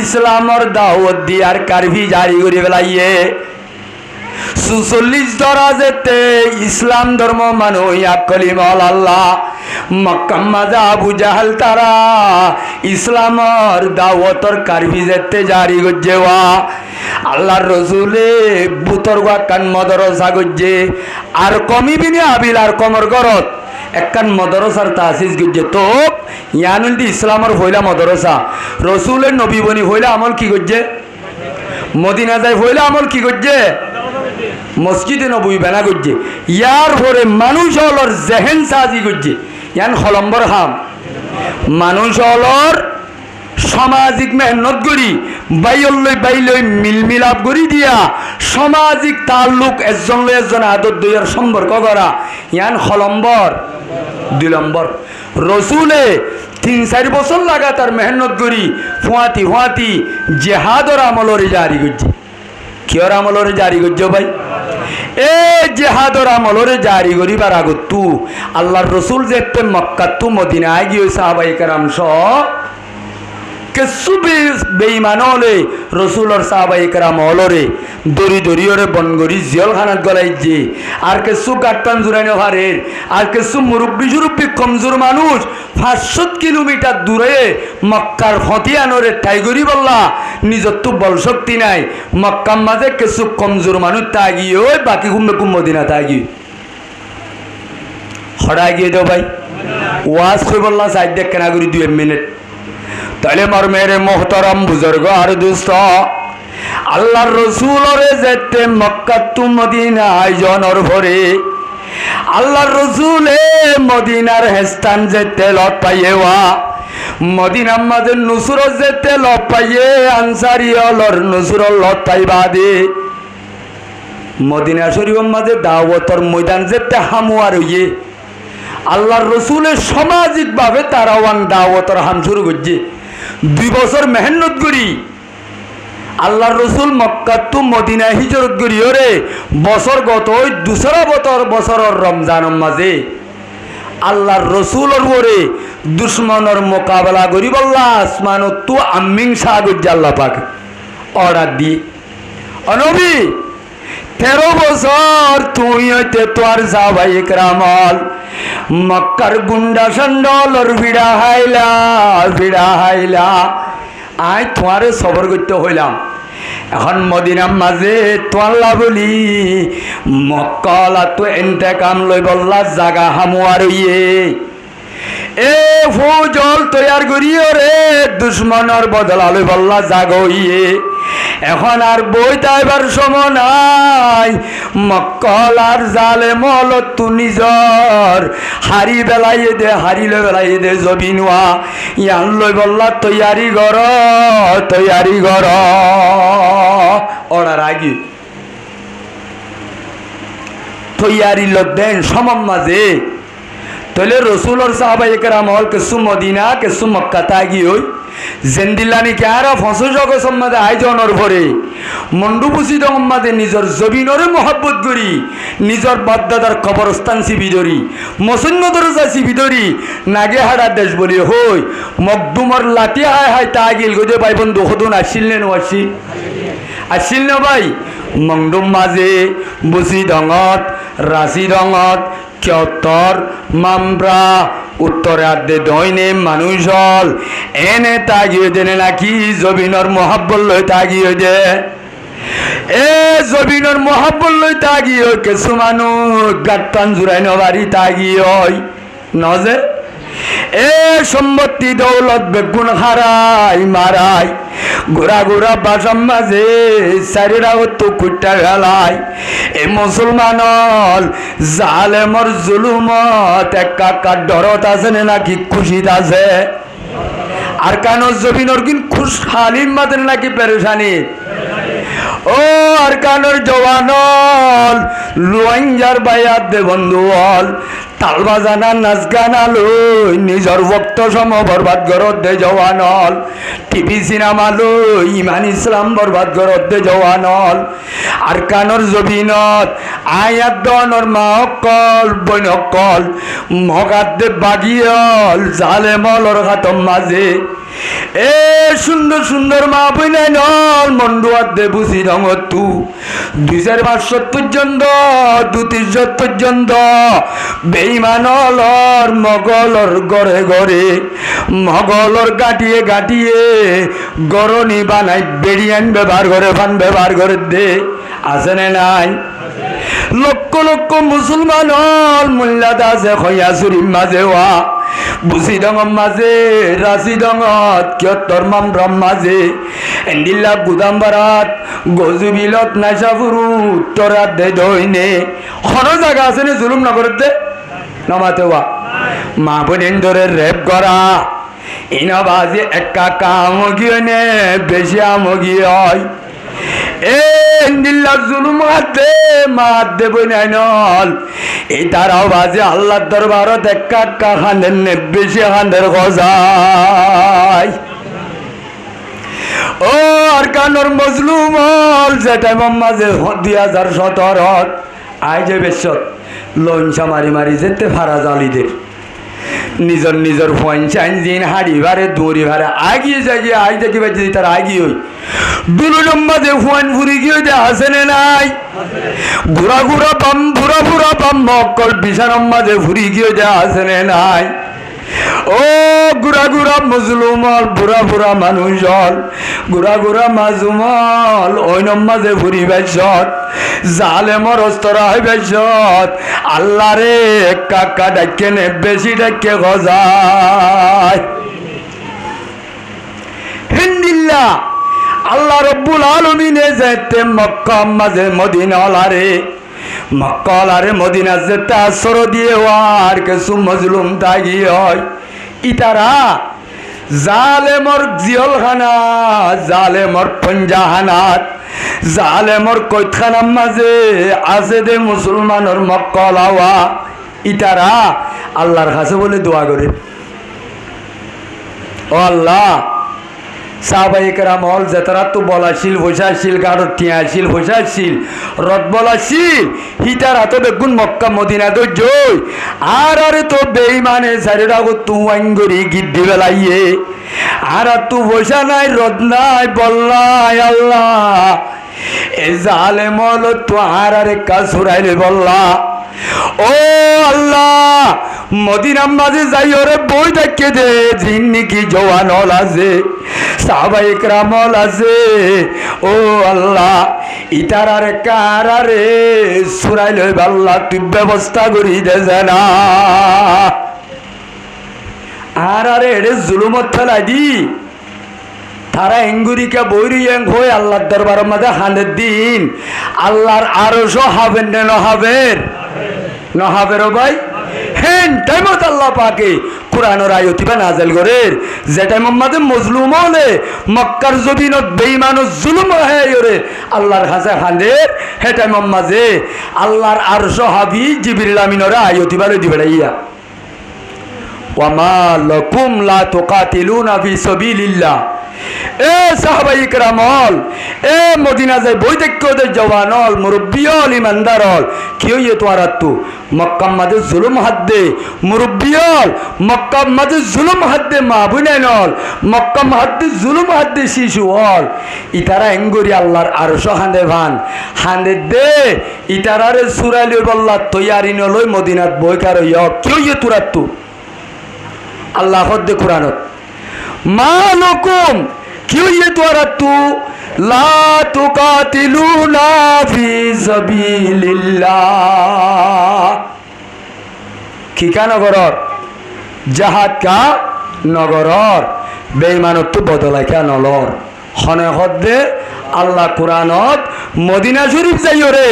ইসলামের দাওয়াত দিয়ার কারফি জারি করে বেলাইয়ে ৪৪ ধরা যেতে ইসলাম ধর্ম মানুষ কলিমাল আল্লাহ। মক্কা মাঝে আবু জাহাল তারা ইসলামর দাওয়াতর কারফি যেতে জারি করছে ওয়া আল্লাহর রসুলে বুতর কান মদরসা করছে আর কমিবিনি আবিল আর কমর গরত একখান মদরসার তাসিস করছে। তো ইয়ানুল ইসলামের হইলা মদরসা রসুলের নবী বনি হইলা আমল কি করছে? মদিনা যায় হইলা আমল কি করছে? মসজিদে নবী বেনা করছে। ইয়ার পরে মানুষ হলর জেহেন সাজি করছে ইয়ান হলম্বর হাম মানুষ হলর সামাজিক মেহনত করি বাইলই মিলমিলাপ করি দিয়া সামাজিক তাল্লুক একজন লই একজন আদত দইয়ার সম্পর্ক করা ইয়ান হলম্বর ২ নম্বর। রসুলে ৩-৪ বছর লাগাতার মেহনত করি ফুয়াতি জেহাদর আমলরে জারি করছে। কিয়র আমলরে জারি করছো ভাই? এ জেহাদর আমলরে জারি করিবার আগত তু আল্লাহর রসুল যেতে মক্কা তু মদিনায় গিয়ে সাহাবায়ে কেরাম সহ কিছু বেঈমান হলে রসুলর সাহাবায়ে কেরাম হলরে দড়ি বনগরি জিয়লখানাত গলাইছে আর কিছু গাট্টান জুড়াইনো হারের আর কিছু মুরব্বী কমজোর মানুষ ৫০০ কিলোমিটার দূরে মক্কার ফতিয়ানরে টাইগরি বললা নিজের তো বল শক্তি নাই মক্কার মাঝে কিছু কমজোর মানুষ তাগি ওই বাকি ঘুমবে মদিনা তাগি হঠাৎ গিয়ে দেও ভাই ওয়াজ কই বললা সাইড দেখ কেনা করি ২ মিনিট তাহলে মর মেরে মোহতরম বুজুর্গ আর দুস্থ আল্লাহর রসুলরে যেতে মক্কা তু মদিনায় জনর ভরে আল্লাহর রসুলে মদিনার হেস্তান যেতে লত পাইয়েওয়া মদিনার মাঝে নুসুরত যেতে লত পাইয়ে আনসারি অলর নুসুরত লত পাইবা দে মদিনা শরীফের মাঝে দাওয়াতর ময়দান যেতে হামুয়ার হইয়ে আল্লাহর রসুলের সামাজিকভাবে তারাওয়ান দাওয়াতর হাম শুরু করছে। ২ বছর মেহনত করি আল্লাহর রসুল মক্কা তু মদিনা হিজরত করি ওরে বছর গত ওই ২রা বছরের রমজানের মাঝে আল্লাহর রসুলের ওরে দুশ্মনের মোকাবেলা করি বললা আসমান তু আমিং শাহ করছে আল্লাহ পাক অর্ডার দিয়ে অনবী ১৩ বছর তুই হইতে তোর সাহাবায়ে কেরামল মক্কার গুন্ডা সন্ডলর ভিড়া হাইলা আই তোমারে সবর করতে হইলাম এখন মদিনার মাঝে তোয়াল্লা বলি মক্কলা তো এন্তেকাম লই বললা জাগা হামুয়ার ইয়ে এ ফৌজল তৈয়ার করিও রে দুশ্মনের বদলা লই বললা জাগো ইয়ে এখন আর বই তাইবার সময় নাই মক্কল আর জালে মল তু নিজর হারিলে বেলাইয়ে দে জবিনুয়া ইয়ান লই বললা তৈয়ারি গর অর্ডার আগে তৈয়ারি লোক দেন সমম মাঝে তাহলে রসুলর সাহাবায়ে কেরাম হল কিছু মদিনা কিছু মক্কা তাগি হই জেন্দিল্লানি কে আর ফসল সম্মাদে আয়োজনের ভরে মন্ডুপুষিত সম্মাদে নিজের জবিনরে মহব্বত করি নিজের বাপদাদার কবরস্থান সিবি ধরি মসন্য দরজা সিবি ধরি নাগে হাড়া দেশ বলি হই মকদুমর লাঠি হায় তা গিল গদে ভাই বন্ধু হদুন আসিল নে আসিল না ভাই মংডুম মাঝে বুসি ডঙত রাশি ডঙত চত্বর মামরা উত্তরে আদে দইনে মানুষ হল এনে তাগিয়ে দেনে নাকি জবিনর মহাব্বল লই তাগিয়ে দে এ জবিনর মহাব্বল লই তাগিয়ে কিছু মানুষ গাট্টান জুড়াই নবারি তাগিয়ে হয় নজে এ সম্পত্তি দৌলত বেগুন হারাই মারাই গোড়া বাসাম মাঝে চারিরা তো কুট্টা গেলাই এ মুসলমান জালেমর জুলুমত একা ডরত আছে নাকি খুশিত আছে আর কেন জবিনর কিন খুশহালিম মাদের নাকি পেরেশানি ও আর কানোর জওয়ানল লুয়াঞ্জার বায়াত দে বন্ধু হল তাল বাজানা নাচ গানা লই নিজর ভক্ত সম বরবাদ গরত দে জওয়ান হল টিভি সিনেমা লই ইমান ইসলাম বরবাদ গরত দে জওয়ান হল আর কানর জবিনত আয়াত দনর মা অকল বইন অকল মগাত দে বাগিয়ল জালেমলর খাতম মাঝে এ সুন্দর সুন্দর মা বইনাই নল মন্ডুয়াত দে বুঝি রঙত তু 2500 পর্যন্ত 230 পর্যন্ত বেঈমানলর মগলর গড়ে গড়ে মগলর গাটিয়ে গাটিয়ে গরনি বানাই বেরিয়ান ব্যবহার করে ফান ব্যবহার করে দে আছে না নাই লক্ষ লক্ষ মুসলমান হল মোল্লা দাসে খয়া চুরির মাঝে ওয়া বুঝি ডঙর মাঝে রাশি ডঙত কিয়ত্তর মামরম মাঝে এন্ডিল্লা গুদামবারাত গজুবিলত নাইসাফুরু উত্তরাত দে দইনে কোনো জায়গা আছে নে জুলুম নগরতে নমাতে ওয়া মা বোনের ধরে রেপ করা ইনবাজি একা কামগিয়ে নে বেশি আমগি হয় এ দিল্লা জুলুম হাতে মাত দেব নাই নল এই তারাও বাজে আল্লাহর দরবারত একা খান্দের নে বেশি খান্দের গজাই ও আর কানর মজলুম হল যেটা মাঝে 2017 আই যে বেশত লঞ্চা মারি মারি যেতে ফারা জালিদের নিজর নিজর পঞ্চান দিন হাড়ি ভারে দৌড়ি ভারে আগিয়ে জাগিয়ে আই দেখি বাজি তার আগিয়ে হই দুলু লম্বা দে ফুয়ান ফুরি গিয়ে দে আসে নাই ঘুরা ঘুরা পাম মক্কল বিছানম্মা দে ফুরি গিয়ে দে আসে নাই ও গুড়া গুড়া মুসলুমল বুড়া বুড়া মানুষ হল গুড়া গুড়া মাজুমল ওই নম্মাজে ফুরি বেশত জালেমর অস্তরা হয় বেশত আল্লাহ রে কাকা ডাকে নে বেশি ডাকে গজায় হিন্দিল্লা আল্লাহ রব্বুল আলমিনে যেতে মক্কা মাঝে মদিনা লারে মক্কালারে মদিনা যেতে আসর দিয়ে আর কিছু মজলুম তাগি হয় ইতারা জালেমর জিয়লখানা জালেমর পঞ্জাহানাত জালেমর কৈতখানার মাঝে আছে দে মুসলমানের মক্কলাওয়া ইতারা আল্লাহর কাছে বলে দোয়া করে ও আল্লাহ সাহাবায়ে কেরাম হল যেতারা তো বলাশীল বসাশীল কারোর টিয়াশীল বসাশীল রদ বলাশীল হিতার হাতে বেগুন মক্কা মদিনা তো জয় আর আরে তো বেঈমানে সারিরা গো তু আঙ্গুরি গিদ্দি বেলাইয়ে আর তু বসা নাই রদ নাই বল্লাই আল্লাহ এ জালেমল তো আর আরে কাজ সুরাইলে বল্লা ও আল্লাহ মদিনার মাঝে যাই ওরে বই দেখে দে জিন্নি কি জওয়ান হল আছে সাহাবায়ে কেরাম হল আছে ও আল্লাহ ইতারারে কারারে সুরাই লই আল্লাহ তুই ব্যবস্থা করি দে না আর আরে এড়ে জুলুমত ফেলাই দি তারা এঙ্গুরিকে বৈরি এং হয়ে আল্লাহর দরবারের মাঝে হানের দিন আল্লাহর আরশো হবেন না নহবেন নহবের ভাই হেন টাইমত আল্লাহ পাকে কোরআনের আয়াত বা নাযিল করে যে টাইম মাঝে মজলুম হলে মক্কার জমিনত বেঈমানুস জুলুম হয় ওরে আল্লাহর কাছে হানের হে টাইম মাঝে আল্লাহর আরশো হাবি জিবরিল আমিনরে আয়াত বলে দিবে ইয়া ওয়ামা লাকুম লা তুকাতিলুনা ফি সাবিলিল্লাহ এ সাহাবায়ে কেরাম হল এ মদিনা যায় বই দেখো দে জওয়ানল মুরব্বী হল ইমানদার হল কি হইয়ে তোমার তো মক্কা মাঝে জুলুম হাদ্দে মুরব্বী হল মক্কা মাঝে জুলুম হাদ্দে মা বুনাইন হল মক্কা হাদ্দে জুলুম হাদ্দে শিশু হল ইতারা এঙ্গুরি আল্লাহর আরশ হান্দে ভান হান্দে দে ইতারারে সুরাইলে বল্লা তৈয়ারি নলই মদিনাত বইকার হইয়া কি হইয়ে তোরা তো আল্লাহ হদ্দে কোরআনত মালুকুম কি হইয়ে তোরা তু লা তুকাতিলুনা ফি সাবিলিল্লাহ কি কা নগরর জাহাদ কা নগরর বেঈমানত তো বদলাই কা নলর হনে হদ্দে আল্লাহ কোরআনত মদিনা শরীফ যাইও রে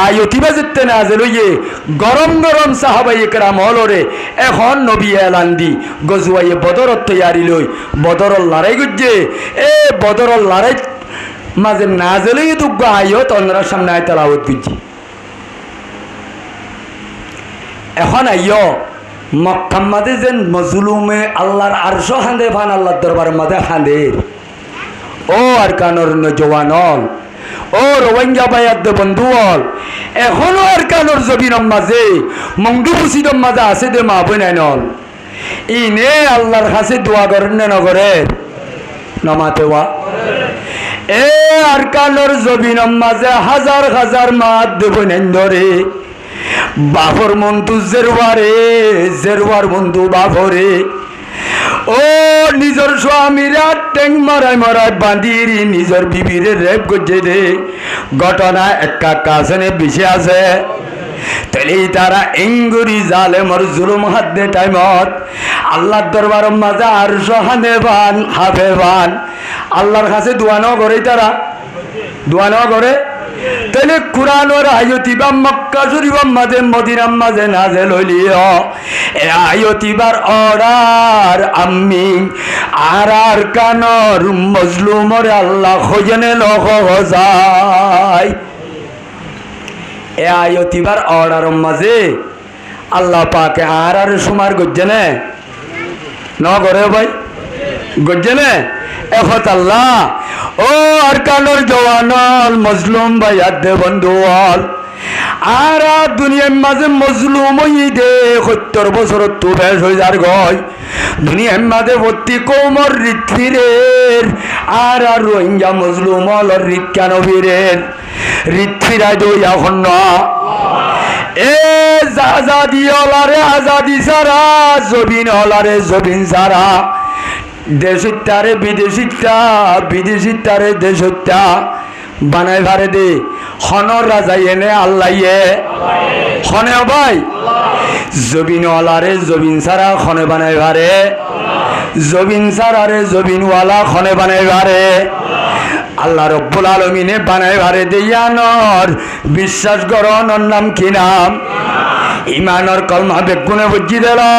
আয়তিবা যেতে নাজেল হইয়ে গরম গরম সাহাবায়ে কেরাম হলরে এখন নবী এলান দি গজওয়ায়ে বদরত তৈয়ারি লই বদরল লড়াই গুজে এ বদরল লড়াই মাঝে নাজেল হইয়ে তো আয়ত অন্যরা সামনে আয় তেলাওয়াত গুজি এখন আইয় মক্কার মাঝে যে মজলুমে আল্লাহর আরশ হাঁদে ফান আল্লাহর দরবার মাঝে হাঁদে ও আর কানোর জওয়ানল ও রোহিঙ্গা ভাইয়ার বন্ধুল এখনো আর কানোর জবিনর মাঝে মংডু পুসিদর মাঝে আছে দে মা বই নাই নল ইনে আল্লাহর কাছে দোয়া করেন না নগরে নমাতে ওয়া এ আর কানোর জবিনর মাঝে হাজার হাজার মাত দেব নেন ধরে বাফর মন্তু জেরওয়ার বন্ধু বাফরে ও নিজের স্বামীরা ট্যাং মরায় বাঁধিরি নিজের বিবিরে রেপ করছে রে ঘটনা একটা কাছে বেশি আছে তাহলে তারা এঙ্গুরি জালেমর জুলুম হাত দে টাইমত আল্লাহর দরবার মাঝে আর সহানে বান হাফে বান আল্লাহর কাছে দোয়ানো করে তারা দোয়ানো করে তাহলে কুরআনের আয়াতিবা মক্কা শরীফের মাঝে মদিনার মাঝে নাযিল হইলিও এ আয়াতিবার অর্ডার আমি আর কানর মজলুমরে আল্লাহ খোঁজনে লখ যায় এ আয়াতিবার অর্ডার মাঝে আল্লাহ পাকে আর সুমার গজ্জনে ন করে ভাই গজ্জনে এখত আল্লাহ ও আর কানোর জওয়ানল মজলুম ভাইয়ার দে বন্ধুল আর দুনিয়ার মাঝে মজলুম হই দে 70 বছর তো বেশ হয়ে যার গয় দুনিয়ার মাঝে ভর্তি কোমর রিতফিরের আর রোহিঙ্গা মজলুম হল রিক্কানবীরের রিতফিরাই দই এখন না এ আজাদি হলারে আজাদি সারা জবিন হলারে জবিন সারা দেশিতারে বিদেশিতারে দেশিতা বানাই ভারে দে হনর রাজা এনে আল্লাহ খনে ভাই জবিন ওয়ালারে জবিন সারা খনে বানাই ভারে জবিন সারারে জবিনওয়ালা খনে বানাই ভারে আল্লাহ রব্বুল আলামিনে বানাই ভারে দেয়ানর বিশ্বাস করণর নাম কি নাম ইমানর কলমা বেগুনে বুঝি দিলা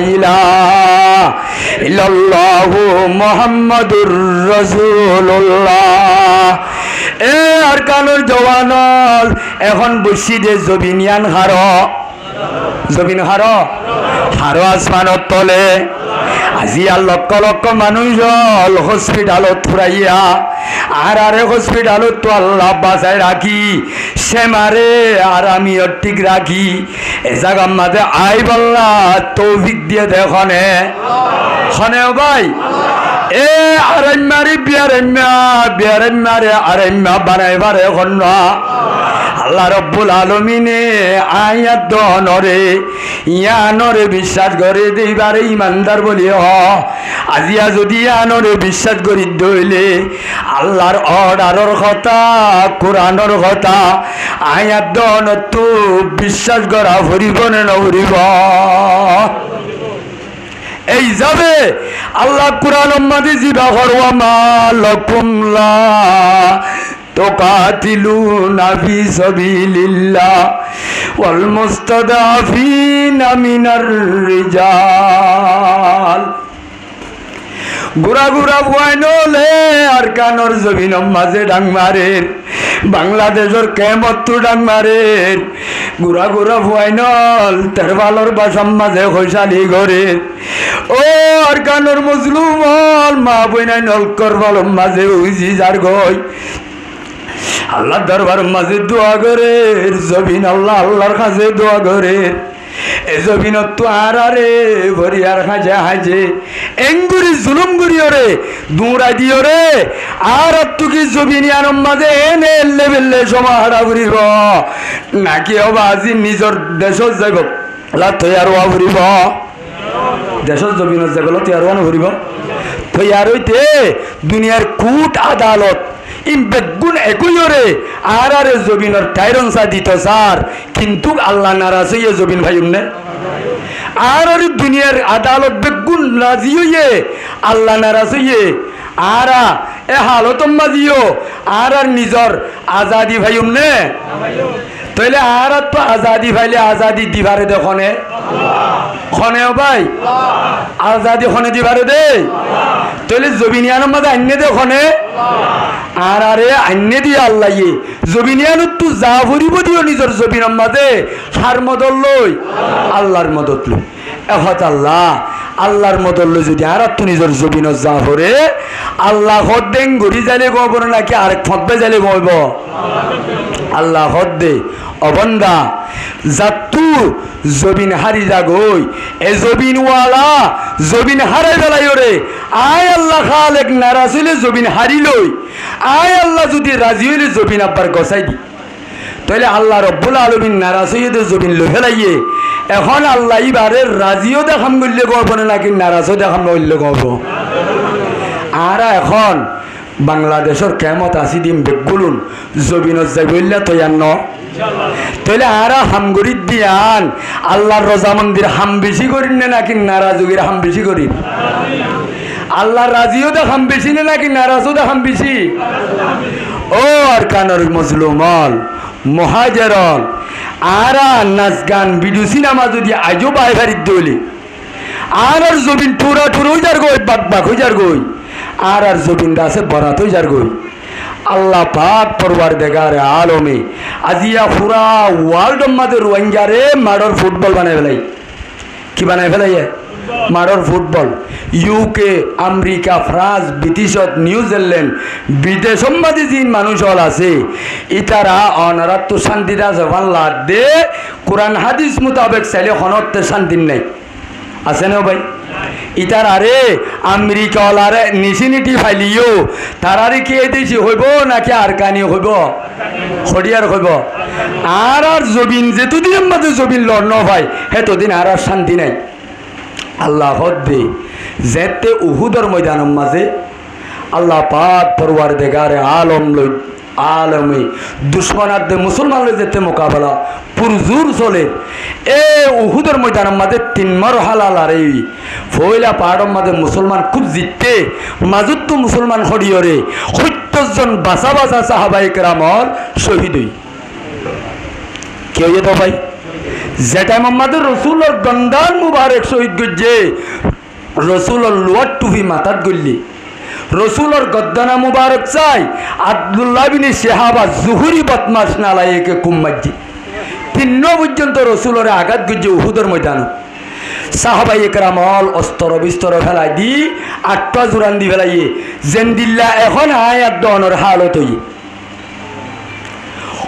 ইলাহা ইল্লাল্লাহু মুহাম্মাদুর রাসূলুল্লাহ এ আর কানোর জওয়ানল এখন বসি দে জবিনিয়ান হারো আসমানত তলে আজি আর লক্ষ লক্ষ মানুষ হসপিটালত ফুরাইয়া আর আরে হসপিটালত তো আল্লাহ বাঁচাই রাখি সে মারে আর আমি ঠিক রাখি এ জায়গার মাঝে আই বল্লা তৌফিক দিয়ে দেখনে খনে ভাই এ আরেম্যারি বিয়ারেম্যারে আরেম্যা বানাইবারে খন্না আল্লাহ রব্বুল আলামিনে আয়াত দনরে ইয়ানরে বিশ্বাস করে দেইবারে ইমানদার বলি আজিয়া যদি ইয়ানরে বিশ্বাস করি দইলে আল্লাহর অর্ডারের কথা কোরআনের কথা আয়াত দন তো বিশ্বাস করা ভরিব না নভরিব এই যাবে আল্লাহ কুরআন মাঝে জিবা করওয়া মালাকুম লা তুকাতিলুনা ফি সাবিলিল্লাহ ওয়াল মুস্তাদাফিনা মিনার রিজাল গুড়া বুয়াইনলে আর কানোর জমিনের মাঝে ডাং মারের বাংলাদেশের কেমত ডাং মারের গুড়া বুয়াইনল তেরবালর বাসার মাঝে খৈশালি ঘরে ও আর কানোর মজলুমল মা বইনাই নলকর বালর মাঝে উইজি যার গই আল্লাহ দরবার মাঝে দোয়া করে জবিন আল্লাহর কাছে দোয়া করে এ জবিনত তো আরে ভরিয়ার হাজে এঙ্গুরি জুলুম করিও দৌড়াই দিও রে আর তুকি জবিনিয়ার মাঝে এনে লেবেলে সমাহারা ঘুরিব নাকি হবা আজি নিজের দেশত যাব তৈয়ার হওয়া ঘুরিব দেশত জবিনত যাবল তৈয়ার হওয়া ঘুরিব তৈয়ার হইতে দুনিয়ার কুট আদালত বেগুন একইরে আর আরে জবিনের টাইরন সা দিত স্যার কিন্তু আল্লাহ নারাজ হইয়ে জবিন ভাই উন্নে আর আরে দুনিয়ার আদালত বেগুন রাজি হইয়ে আল্লাহ নারাজ হইয়ে আর এ হালত মাজিও আর নিজর আজাদি ভাই উন্নে তাইলে আর তো আজাদি ভাইলে আজাদি দিবারে দেখনে খনেও ভাই আজাদি খনে দিবারে দে তাইলে জবিনিয়ানের মাঝে আইনে দেখনে আর আরে আন্যে দিয়ে আল্লাহ জবিনিয়ানত তো যা ভরিব দিও নিজের জবিনের মাঝে হার মদল লই আল্লাহর মদত লই এহত আল্লাহ আল্লাহর মদল লই যদি আর তো নিজের জবিনত যা ভরে আল্লাহ হদ্দেন ঘুরি যাইলে গব নাকি আরেক ফতবে যাইলে গব আল্লাহ হদ্দে অবন্দা জাতু জবিন হারি যাগই এ জবিনওয়ালা জবিন হারাই বেলাই রে আয় আল্লাহ খালেক নারাজ হইলে জবিন হারি লই আয় আল্লাহ যদি রাজি হইলে জবিন আব্বার গসাই দি তাহলে আল্লাহ রব্বুল আলামিন নারাজ হইয়ে জবিন লই ফেলাইয়ে এখন আল্লাহ ইবারে রাজিও দেখাম গইলে গব নাকি নারাজও দেখাম গইলে গব আর এখন বাংলাদেশের কেমত আসি দিম বেগুলুন জবিনত যাই বললে তৈয়ার ন তাহলে আরা হামগরির দিয়ান আল্লাহর রজা মন্দির হাম বেশি করিন না নাকি নারাজুগির হাম বেশি করিন আল্লাহর রাজিও দে হাম বেশি না নাকি নারাজও দে হাম বেশি ও আর কানর মজলুমল মহাজেরল আরা নাচ গান ভিডিও সিনেমা যদি আজও বাই ভারিত দইলে আর জবিন টুরা টুর হয়ে যার গই বাক বাক হয়ে যার গই আর জবিন আছে বরাত হয়ে যার গই আল্লাহ পাক পরওয়ারদিগার আলমে আজিয়া পুরা ওয়ার্ল্ড মাদের রোহিঙ্গারে মাডর ফুটবল বানাই ফেলাই কি বানাই ফেলাই মাডর ফুটবল ইউকে আমেরিকা ফ্রান্স ব্রিটিশত নিউজিল্যান্ড বিদেশম মাঝে যে মানুষ হল আছে ইতারা অনারা তো শান্তিটা জবান লাদ দে কোরআন হাদিস মোতাবেক চাইলে হনতে শান্তি নাই আছে না ভাই ইতার আরে আমেরিকা ওলারে নিশিনিটি ফাইলিও তারারে কে দিছি হইব নাকি আর কানি হইব হরিয়ার হইব আর জবিন যেতদিন মাঝে জবিন লড়ন ভাই হেতদিন আর শান্তি নাই আল্লাহ হদ্দে যেতে উহুদর ময়দানের মাঝে আল্লাহ পাক পরওয়ারদিগার আলম লই আলমে দুশ্মনার দে মুসলমান লই যেতে মোকাবেলা পুরজুর চলে এ উহুদের ময়দানের মাঝে 3 মরহালা লারে ফয়লা পাহাড়ের মাঝে মুসলমান খুব জিততে মাজুত তো মুসলমান হরিয়রে 70 জন বাসা বাসা সাহাবায়ে কেরামল শহীদ হই কেউ তো ভাই যেটা মোহাম্মদ রসুলের দন্দান মুবারক শহীদ গজ্জে রসুলের লোয়ার টুপি মাথাত গল্লি রসুলের গদ্দানা মুবারক চাই আব্দুল্লাহ বিন শাহাবা জুহুরি বদমাস নালায়েকে কুম্মাজি 3 পর্যন্ত রসুলের আঘাত গজ্জে উহুদের ময়দান সাহাবায়ে কেরামল অস্ত্র বিস্তর ফেলাই দি 8টা জোরান দি ফেলাইয়ে জেন্দিল্লা এখন আয়াত দনের হালত হই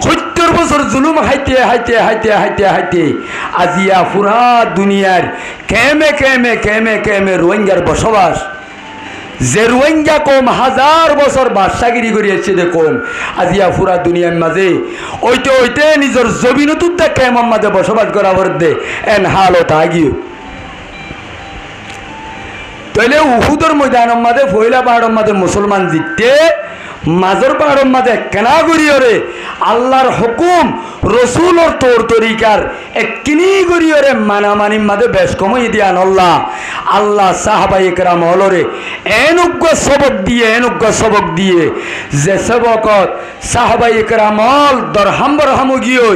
70 বছর জুলুম হাইতে হাইতে হাইতে হাইতে হাইতে আজিয়া পুরা দুনিয়ার কেমে কেমে কেমে কেমে রোহিঙ্গার বসবাস যে রোহিঙ্গা কম 1000 বছর বাদশাগিরি করিয়েছে যে কম আজিয়া পুরা দুনিয়ার মাঝে ওইতে ওইতে নিজের জমিনতুর দেখে মাঝে বসবাস করা দে এন হালত আগিও তাইলে উহুদের ময়দানের মাঝে ফয়লা পাহাড়ের মাঝে মুসলমান জিততে মাজর পাহাড়ের মাঝে কেনা করিয়রে আল্লাহর হুকুম রসুলর তোর তরিকার এককিনি করিয়রে মানামানির মাঝে বেশ কমই দিয়ান আল্লাহ সাহাবায়ে কেরাম হলরে এনুগ্য সবক দিয়ে যে সবকত সাহাবায়ে কেরাম হল দরহাম বরহামু গিয়ে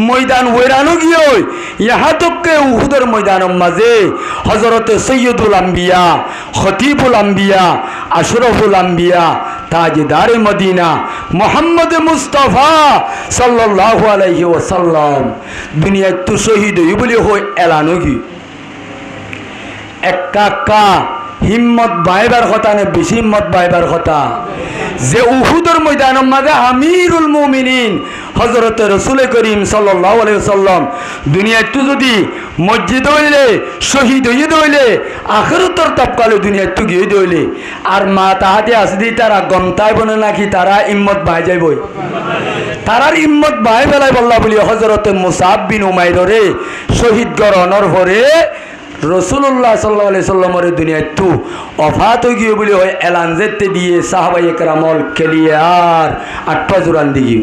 ময়দান ওইরানো গিয়ে ইহা তককে উহুদের ময়দানের মাঝে হজরতে সৈয়দুল আম্বিয়া খতিবুল আম্বিয়া আশরফুল আম্বিয়া তাজদারে মদিনা মোহাম্মদ মুস্তাফা সাল্লাল্লাহু আলাইহি ওয়াসাল্লাম দুনিয়ায় তো শহীদ হই বলে হয় এলানো কি একা হিম্মত বাইবার কথা না বেশি হিম্মত বাইবার কথা যে উহুদের ময়দানের মাঝে আমিরুল মুমিনিন হযরত রাসূল করিম সাল্লাল্লাহু আলাইহি ওয়াসাল্লাম দুনিয়ায় তো যদি মসজিদ হইলে শহীদ হইয়ে দইলে আখিরাতের তপকালে দুনিয়ায় তো গিয়ে দইলে আর মা তাহাতে আসদি তারা গমতাই বনে নাকি তারা হিম্মত বাই যাইবই তারার হিম্মত বাই বেলাই বল্লা বলি হযরত মুসাব বিন উমাইরে শহীদ গরণর পরে রসুল্লাহ সাল্লাল্লাহু আলাইহি সাল্লামের দুনিয়ায় তো অফাত হয়ে গিয়ে বলে হয় এলান যেতে দিয়ে সাহাবায়ে কেরামল খেলিয়ার 8 জোরান দিগি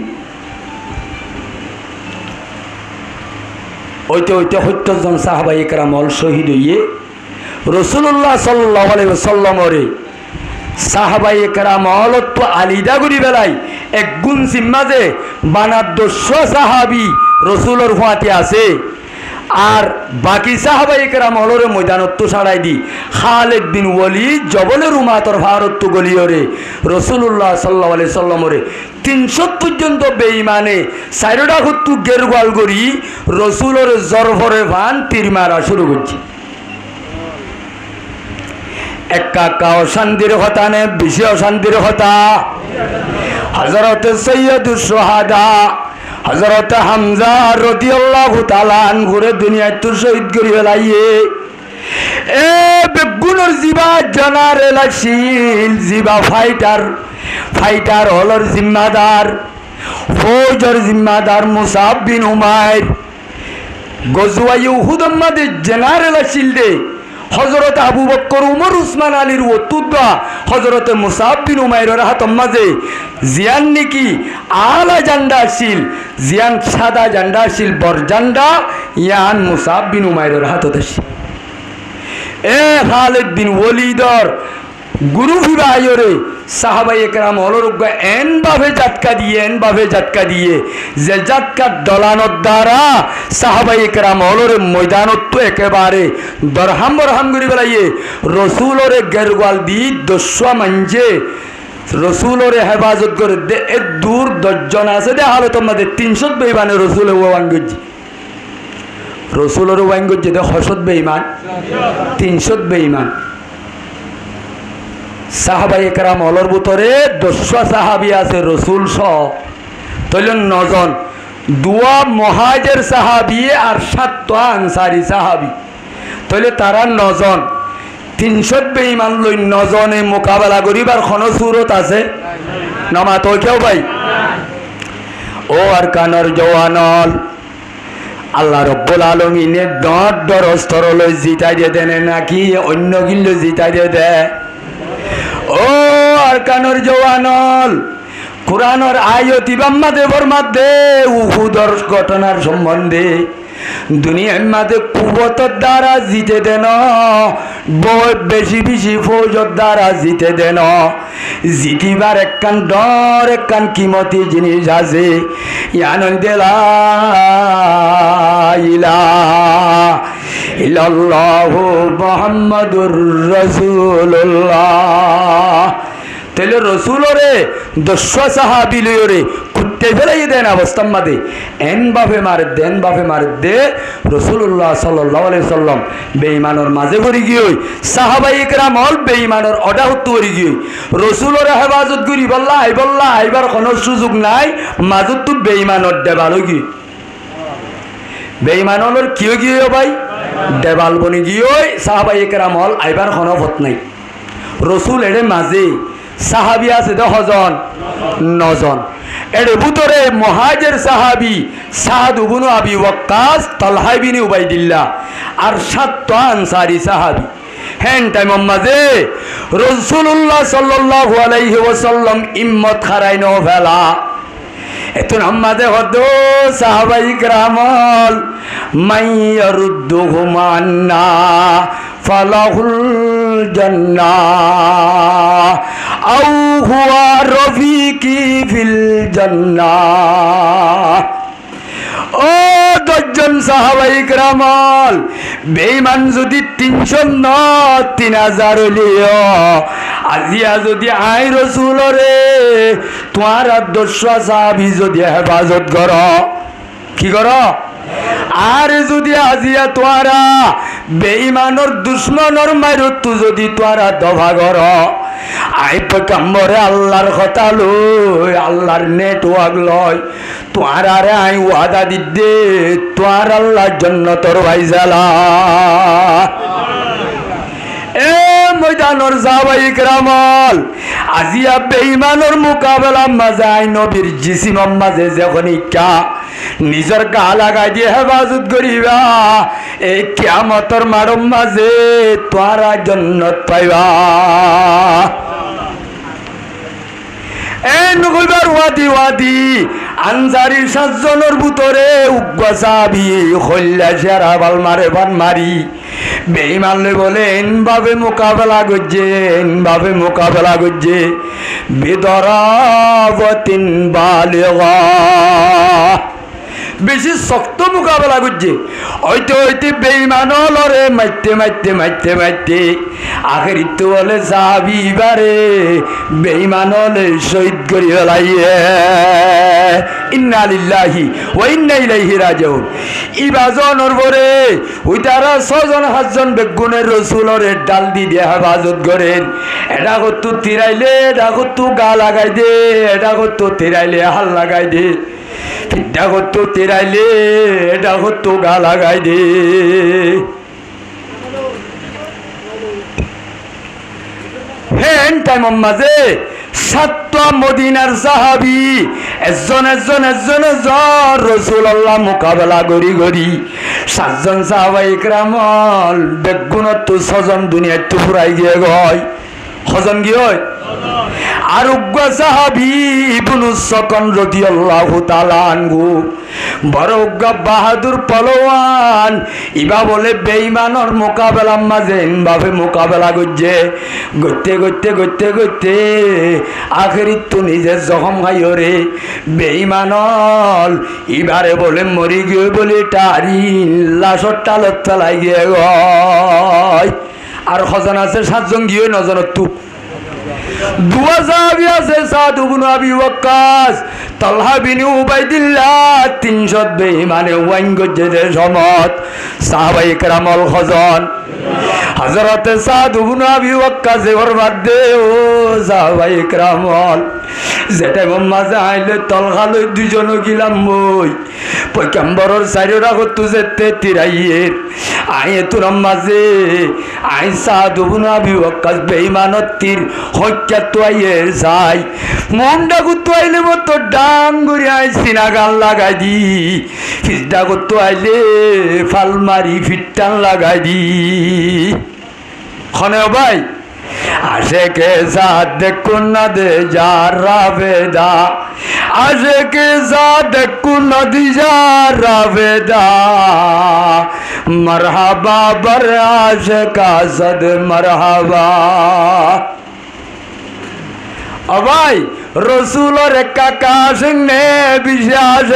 ওইতে 70 জন সাহাবায়ে কেরামল শহীদ হইয়ে রসুল্লাহ সাল্লাল্লাহু আলাইহি সাল্লামের সাহাবায়ে কেরামল তো আলিদা করি বেলাই এক গুণ সিম্মাজে বানা 200 সাহাবী রসুলের ফাতে আছে আর বাকি সাহাবায়ে কেরাম হলরে ময়দানত ছাড়াই দি খালিদ বিন ওয়ালিদ জবলের উমাতর ভারত গলিয়রে রাসূলুল্লাহ সাল্লাল্লাহু আলাইহি সাল্লামরে 300 পর্যন্ত বেঈমানে চাইরোটা হত্তু গেরগাল করি রাসূলের জরফরে ভান তীর মারা শুরু করছে একা অশান্তির কথা নে বেশি অশান্তির কথা হযরত সৈয়দুশ শুহাদা হযরত হামজা রাদিয়াল্লাহু তাআলা আনহুরে দুনিয়ায় তো শহীদ করি ফেলাইয়ে এ বেগুনের জিবা জানার এলাশিল জিবা ফাইটার হলর জিম্মাদার ফৌজর জিম্মাদার মুসাব বিন উমাইর গজওয়াই উহুদ মাদে জেনারেল আসিল দে হযরত আবু বকর উমর উসমান আলীর ওতুদা হযরত মুসাব বিন উমাইরের হাতের মাঝে জিয়ান নাকি আলা জান্ডা আসিল জিয়ান সাদা জান্ডা আসিল বর জান্ডা ইয়ান মুসাব বিন উমাইরের হাতত আসিল এ খালিদ বিন ওয়ালিদর গুরু ভিবায়রে সাহাবায়ে কেরাম অলরুগ এন ভাবে জাটকা দিয়ে যে জাটকা দলানোর দ্বারা সাহাবায়ে কেরাম অলরে ময়দানত তো একেবারে দরহাম করি বেলাইয়ে রসুলরে গেরগাল দি দস্যা মানজে রসুলরে হেফাজত করে দে এ দূর 10 জন আছে দে হালত মধ্যে 300 বেঈমানে রসুলে ওয়াঙ্গজি রসুলরে ওয়াঙ্গজি দে 100 বেঈমান 300 বেঈমান সাহাবায়ে কেরাম অলর ভিতরে 200 সাহাবী আছে রসুল সহ তাইলে 9 জন 2 মুহাজির সাহাবী আর 7 আনসারী সাহাবী তাইলে তারা 9 জন 300 বেঈমান লই 9 জনে মোকাবেলা করিবার কোন সুরত আছে নামা তো কেউ ভাই ও আর কানর জওয়ানল আল্লাহ রব্বুল আলামিনে দরস্তর লই জিতাই দিয়ে দেন নাকি অন্য গিল্লো জিতাই দিয়ে দে ও আর কানর জওয়ানল কুরআনের আয়াতি বাম্মা দেবর মধ্যে উহুদর ঘটনার সম্বন্ধে দুনিয়ার মধ্যে কুবতর দ্বারা জিতে দেন বেশি ফৌজর দ্বারা জিতে দেন জিতিবার একখান ডর একখান কিমতি জিনিস আছে ইয়ানন দেলা ইলাহা ইল্লাল্লাহু মুহাম্মাদুর রাসূলুল্লাহ তাহলে রসুলরে 200 সাহাবী লইরে কুত্তে ফেলাই দেন অবস্থার মাঝে এন বাপে মারে দে রাসূলুল্লাহ সাল্লাল্লাহু আলাইহি সাল্লাম বেঈমানের মাঝে পড়ি গিয়ে সাহাবায়ে কেরাম হল বেঈমানের অডাহত করি গিয়ে রসুলরে হেফাজত করি বললা আইবার কোনো সুযোগ নাই মাজত তো বেঈমানের দেবাল গিয়ে বেঈমানের কিয় গিয়ে ভাই দেবাল বনি গিয়ে সাহাবায়ে কেরাম হল আইবার কোনো পথ নাই রসুল এর মাঝে সাহাবী আছে 10 জন 9 জন এর ভিতরে মুহাজির সাহাবী সাদ ইবনে আবি ওয়াক্কাস তালহা ইবনে উবাইদিল্লাহ আর 7 আনসারী সাহাবী হেন টাইম মাঝে রাসূলুল্লাহ সাল্লাল্লাহু আলাইহি ওয়াসাল্লাম ইম্মত খারাইনো ফেলা এতন আমাদে হদো সাহাবায়ে কেরামল মাইয়ারুদ্দুহুম আন্না ফালাহুল জান্নাহ আও হুয়া রফিকি ফিল জান্নাহ ও 10 জন সাহাবায়ে কেরামল বেঈমান যদি 300 না 3000 হলিও আজিয়া যদি আই রাসূলরে তোমার 200 সাহাবী যদি হেফাজত করো কি করো আর যদি আজিয়া তোরা বেঈমানর দুশমনর মারত যদি তোরা দফা করো আই পয়গম্বরে আল্লাহর কথা লই আল্লাহর নেটওয়ার্ক লই তোরারে আই ওয়াদা দিদে তোর আল্লাহর জান্নাতর ভাইজালা এ ময়দানর সাহাবায়ে কেরামল আজিয়া বেঈমানর মোকাবেলা মাঝে আই নবীর জিসিম মাঝে যখন ইচ্ছা নিজের গা লাগাই দিয়ে হেফাজত করিবা এই কিয়ামতের মারম মাঝে তোরা জান্নাত পাইবা এ নগলবার ওয়াদি আনসারী 7 জনের ভিতরে উগ্র সাহাবী খল্লা সেরা বাল মারি বেঈমান বলে এনভাবে মোকাবেলা করছে বিদরাবতিন বালিগা বেশি শক্ত মোকাবেলা করছে হইতে হইতে বেঈমান লরে মারতে মারতে মারতে মারতে আখেরি তো বলে সাহাবি বারে বেঈমান হলে শহীদ করি ফেলাইয়ে ইন্না লিল্লাহি ওয়া ইন্না ইলাইহি রাজিউন ইবাজনের পরে ওই তারা 6 জন 7 জন বেগুনের রসুলরে ডাল দি দিয়ে হেফাজত করেন এটা করতো তিরাইলে এটা করতো গা লাগাই দে এটা করতো তিরাইলে হাল লাগাই দে এটা করতো তিরাইলে এটা করতো গা লাগাই দে হেন টাইম মাঝে 7টা মদিনার সাহাবি একজন একজন একজন একজন রাসূলুল্লাহ মোকাবেলা করি করি 7 জন সাহাবায়ে কেরামল বেগুনত তো 6 জন দুনিয়ায় তো ফুরাই গিয়ে গয় হজন কি হয় আর উগ্র সাহাবি ইবনে সকন রাদিয়াল্লাহু তাআলা আনহু বড় উগ্র বাহাদুর পলোয়ান ইবা বলে বেঈমানের মোকাবেলা মাঝে ভাবে মোকাবেলা করছে গতে গতে গতে গতে আখেরি তো নিজে জখম খাইরে বেঈমানল ইবারে বলে মরি গিয়ে বলে টারি লাশর টালত ফেলাই গিয়ে গয় আর খজন আছে 7 জন গিয়ে নজরত তু দুয়া সাহাবী আছে সাদ ইবনে আবি ওয়াক্কাস তালহা বিন উবাইদিল্লাহ 300 বেঈমানে ওয়াইন গজে সমত সাহাবায়ে কেরামল খজন হযরত সাদ ইবনে আবি ওয়াক্কাস এর মধ্যে ও সাহাবায়ে কেরামল যেটা মাঝে আইলে তলহা লই দুজন গিলাম মই পয়গম্বরের সাইরা কত যেতে তিরাইয়ের আয়ে তোর মাঝে আই সাদ ইবনে আবি ওয়াক্কাস বেঈমানত তীর হত্যা তো আইয়ের যাই মনটা কুতো আইলে মতো ডাঙ্গুরি আই সিনা গান লাগাই দি ফিসটা কুতো আইলে ফাল মারি ফিটটান লাগাই দি খনে ভাই আশেকে সাদ দেখুন না দে যারা বেদা আশেকে সাদ দেখুন না দি যারা বেদা মরহাবা बर आशिका सद मरहबा अबाई रसूल और काका सिंह ने विश्वास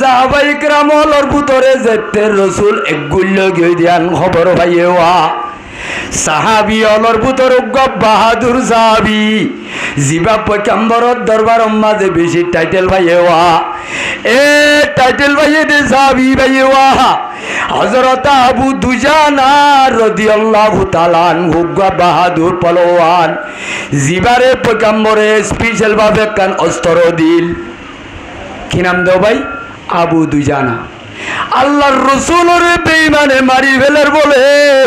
साहबाई करामल और भूतरे जेते रसूल एक गुल्लो गियान खबर भाई हुआ साहाबी अलर भूतर बाहादुर साहाबी जीवा पैगम्बर दरबार माजे बेशी टाइटेल भाई हुआ ए टाइटेल भाई दे साहाबी भाई हुआ हजरत अबू दुजाना रदियल्लाहु ताआला अन्हु बाहादुर पहलवान जीवारे पैगम्बरे स्पेशल भावे कान अस्त्र दिल कि नाम दो भाई अबू दुजाना আল্লাহর রাসূলের বেঈমানে মারি ফেলার বলে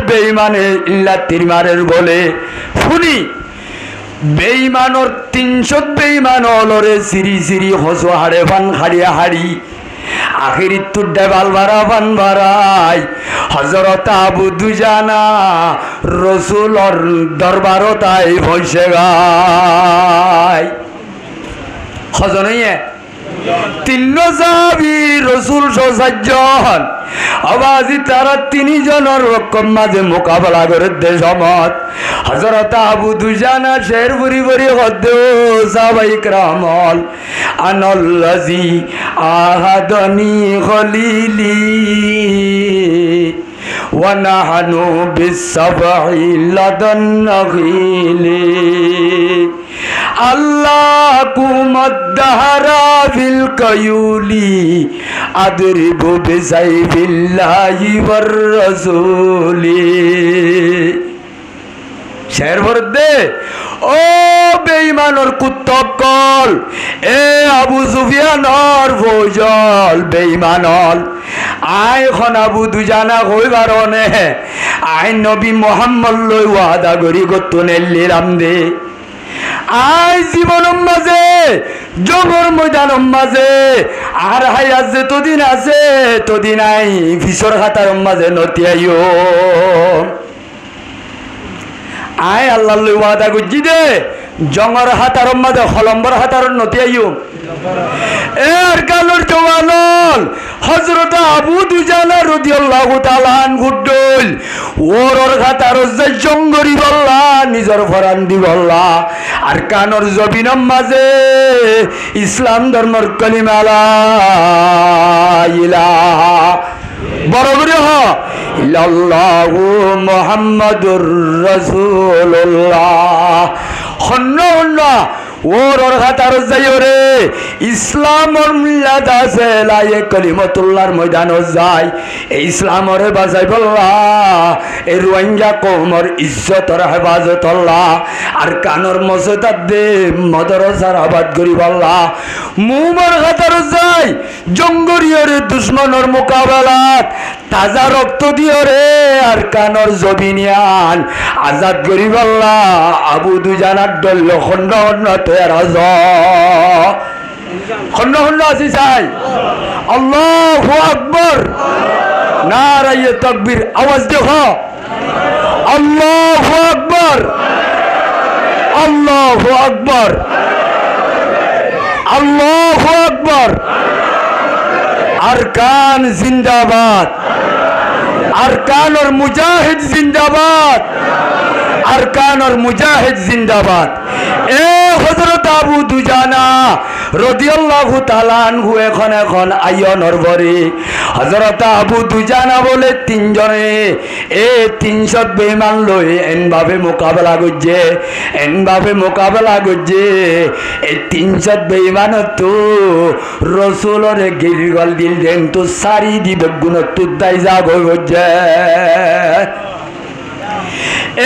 বেঈমানে লাতির মারের বলে শুনি বেঈমানর 300 বেঈমান হলরে সিরি সিরি হসো হাড়ে ফান খাড়িয়া হাড়ি আখিরি তুড্ডা বাল ভাড়া ফান ভাড়াই হযরত আবু দুজানা রাসূলের দরবারত আই বসে গায় হজনইয়ে तीन साहाबी रसूल सज्जन आवाजी तारा तीन जनर रकम माजे मुकाबला करे देशमत हजरत अबू दुजाना शेर बुरी बुरी हद्दो साहाबाई करामल अनल्लजी आहदनी खलीली वनहनु बिस्सबई लदन नखीली अल्लाह कुमद्दहरा फिल कयूली अदरिबु बिसैफिल्लाहि वर रसूली शेर भर दे ओ बेईमानर कुत्तकल ए आबू सुफियानर फौजल बेईमानल आय খন আবু দুজানা কইবার নে আই নবী মুহাম্মদ লই ওয়াদা করি গতনে লিরাম দে আই জীবনের মাঝে জবর ময়দানের মাঝে আর হাই আছে তদিন আছে তদিন আই ফিসর খাতার মাঝে নতি আইও আয় আল্লাহ লই ওয়াদা করছি দে জঙ্গর হাতার মাঝে হলম্বর হাতার নতি আইও এর কালোর জওয়ানল হযরত আবু দুজানা রাদিয়াল্লাহু তাআলা আনহু ডল ওর খাতার যে জঙ্গরি বল্লা নিজের ফরান দি বল্লা আর কানর জবিনম মাঝে ইসলাম ধর্মর কলিমালা ইলাহা বড় করে হ ইল্লাল্লাহু মুহাম্মাদুর রাসূলুল্লাহ হন্ন হন্ন ওর খাতার যাইও রে ইসলামর মিল্লাত আছে লায়ে কলিমাতুল্লাহর ময়দান যায় এই ইসলামর বাজাই বল্লা এই রোহিঙ্গা কওমর ইজ্জতর হেফাজত আল্লাহ আর কানর মসজিদ দে মাদ্রাসার আবাদ করি বল্লা মুমর খাতার যাই জঙ্গরিয়র দুশমনের মোকাবেলাত তাজা রক্ত দিও রে আর কানর জবিনিয়ান আজাদ করি বল্লা আবু দুজানার দল খন্ড খন্ড তৈরাজ খন্ড খন্ড আছি চাই আল্লাহু আকবার নারায়ে তাকবীর আওয়াজ দেখো আল্লাহু আকবার আল্লাহু আকবার আল্লাহু আকবার আরকান জিন্দাবাদ আরকানুল মুজাহিদ জিন্দাবাদ আরকানুল মুজাহিদ জিন্দাবাদ এ হযরত আবু দুজানা রাদিয়াল্লাহু তাআলা আনহু এখন আয়নর ভরে হযরত আবু দুজানা বলে তিনজনে এ 300 বেঈমান লই এনভাবে মোকাবেলা করছে এই 300 বেঈমান তো রাসূলের গিরগল দিল দেন তো সারি দিবে গুণ তো দাই যা গইছে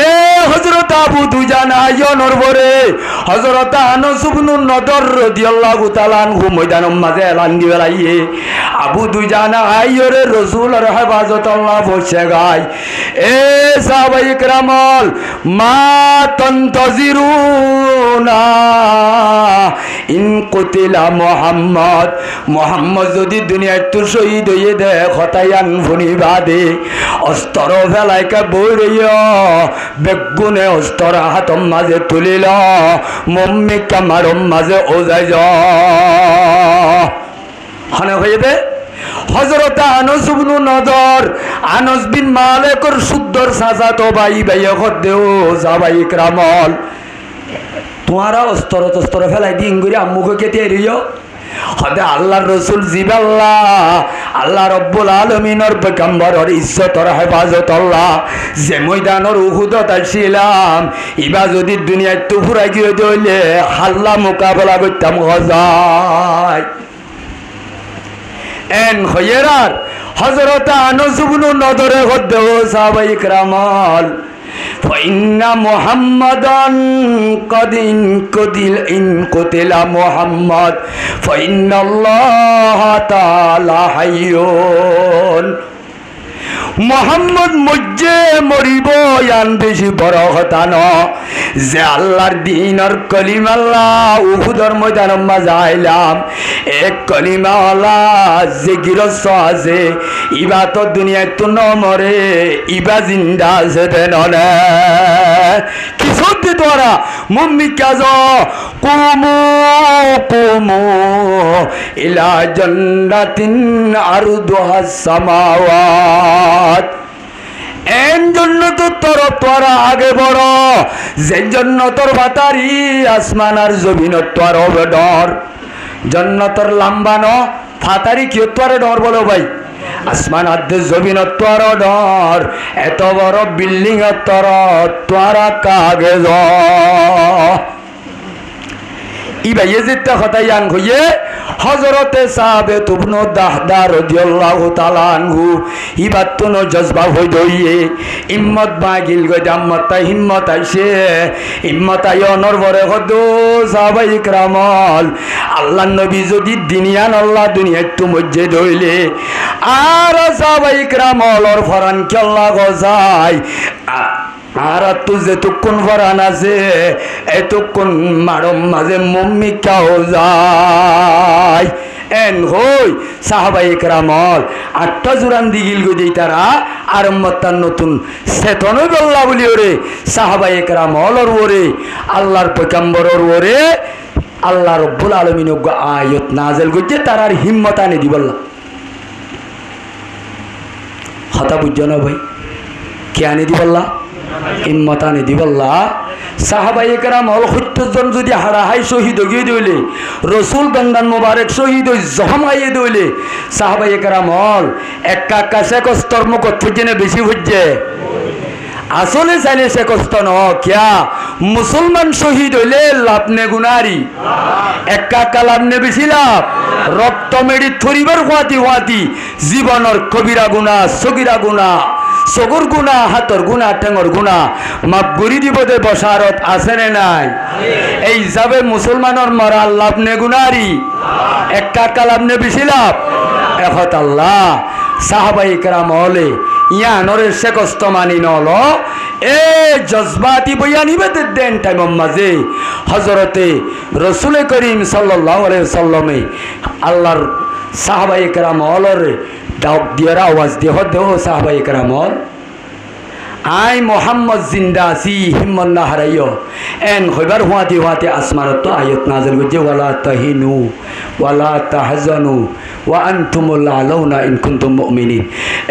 এ হযরত আবু দুজানা আয়নর ভরে হযরত আনাস ইবনে নদর রাদিয়াল্লাহু তাআলা আনহু ময়দানের মাঝে এলান দিয়ে লাইয়ে আবু দুজানা আইয়রে রাসূলের হেফাজত আল্লাহ বসে গায় এ সাহাবায়ে কেরামল মা তানতাজিরুনা ইন কুতিলা মুহাম্মদ যদি দুনিয়ায় তো শহীদ হয়ে দে খতায়ান ফুনি বাদে অস্ত্র ফেলাইকা বইরিয়া বেগুনে অস্ত্র হাতম মাঝে তুলিল মম্মি কামারম মাঝে ওজাই যনে হয়ে দে হযরত আনাস ইবনে নদর আনাস বিন মালিকর সুদ্দর সাজাতো ভাই হদেও সাহাবায়ে কেরামল তোমারা অস্ত্র ফেলাই দিন করে আম্মুকে কেটে এরিও হদে আল্লাহর রাসূল জিবাল্লাহ আল্লাহ রব্বুল আলামিনের পয়গম্বরের ইজ্জতর হেফাজত আল্লাহ যে ময়দানের উহুদত আসিলাম ইবা যদি দুনিয়ায় তো ফুরাই গিয়ে দিলে হাল্লা মোকাবেলা করতাম হজায় এন খয়েরার হযরত আনাস ইবনে নদরে হদেও সাহাবায়ে কেরামল فإن محمدا قد إن قتل محمد فإن الله تعالى حي মোহাম্মদ মজ্জে মরিব ইয়ান বেশি বড় কথা ন যে আল্লাহর দিনের কলিমা আল্লাহ উহুদের ময়দানের মাঝে আইলাম এক কলিমা আল্লাহ যে গিরস্ত আছে ইবা তো দুনিয়ায় তো নমরে ইবা জিন্দা আছে দেননে কি সত্যি তোরা মুম্মি কাজ কুমু ইলা জান্নাতিন আরদুহাস সামাওয়াত এন জন্য তো তোর তোরা আগে বড় যে জন্য তোর বাতারি আসমান আর জমিন তোর হবে ডর জন্নতর লাম্বানো ফাতারি কি তোর ডর বলো ভাই আসমান আদে জমিন তোর ডর এত বড় বিল্ডিং তোর তোরা কাগে য ইবা ইয়েজিদটা কথা ইয়ান হইয়ে হযরতে সাহাবে ইবনে দাহদা রাদিয়াল্লাহু তাআলা আনহু ইবাতুন জজবা হই দইয়ে হিম্মত বাগিল গই দাম্মত হিম্মত আইছে হিম্মত আয়নর বরে হদো সাহাবায়ে کرامল আল্লাহর নবী যদি দিনিয়ান আল্লাহ দুনিয়ায় তো মজ্জে দইলে আর সাহাবায়ে کرامলর ফরান কি আল্লাহ গজাই আর তো যেতক্ষণ ফরান আছে এতক্ষণ মারম মাঝে মম্মি কাও যায় এন হই সাহাবায়ে کرامল 8টা জুরান দিগিল গই দেই তারা আরম্মতার নতুন চেতনই বল্লা বলি ওরে সাহাবায়ে کرامলর ওরে আল্লাহর পয়গম্বরর ওরে আল্লাহ রব্বুল আলামিন আয়াত নাযিল করতে তারার হিম্মত আনি দিবল্লা কথা বুঝছো না ভাই কি আনি দিবল্লা হিম্মত আনি দিবল্লা সাহাবাই কেরাম হল 70 জন যদি হারাহাই শহীদ হয়ে দইলে রসুল গঙ্গান মোবারক শহীদ হয়ে জহমাইয়ে দইলে সাহাবাই কেরাম হল একা একা সে কষ্টর মুখ থেকে বেশি হচ্ছে আসলে চাইলে সে কষ্ট ন কিয়া মুসলমান শহীদ হইলে লাভ নে গুনারি একা একা লাভ নে বেশি লাভ রক্ত মেডি থরিবার হুয়াতি হুয়াতি জীবনের কবিরা গুণা সগিরা গুণা চকুর গুণা হাতর গুণা ঠেঙর গুণা মাপ গুড়ি দিব দে বসারত আছে নে নাই এই হিসাবে মুসলমানের মরা লাভ নে গুনারি একা একা লাভ নে বেশি লাভ এখত আল্লাহ সাহাবাই কেরাম হলে ইয়ানরে সে কষ্ট মানি নল এ জজবাতি বইয়া নিবে দেন টাইম মাঝে হজরতে রসুল করিম সাল্লাল্লাহু আলাইহি সাল্লামে আল্লাহর সাহাবাই কেরাম হলরে ডাক দিয়ে আওয়াজ দিয়ে দেহ সাহাবাই কেরাম হল আই মোহাম্মদ জিন্দা আছি হিম্মত না হারাইও এন হইবার হুয়াতি হুয়াতি আসমানত আয়াত নাযিল হইছে ওয়ালা তাহিনু ওয়ালা তাহজানু ওয়া আনতুমুল আলাউনা ইন কুনতুম মুমিনিন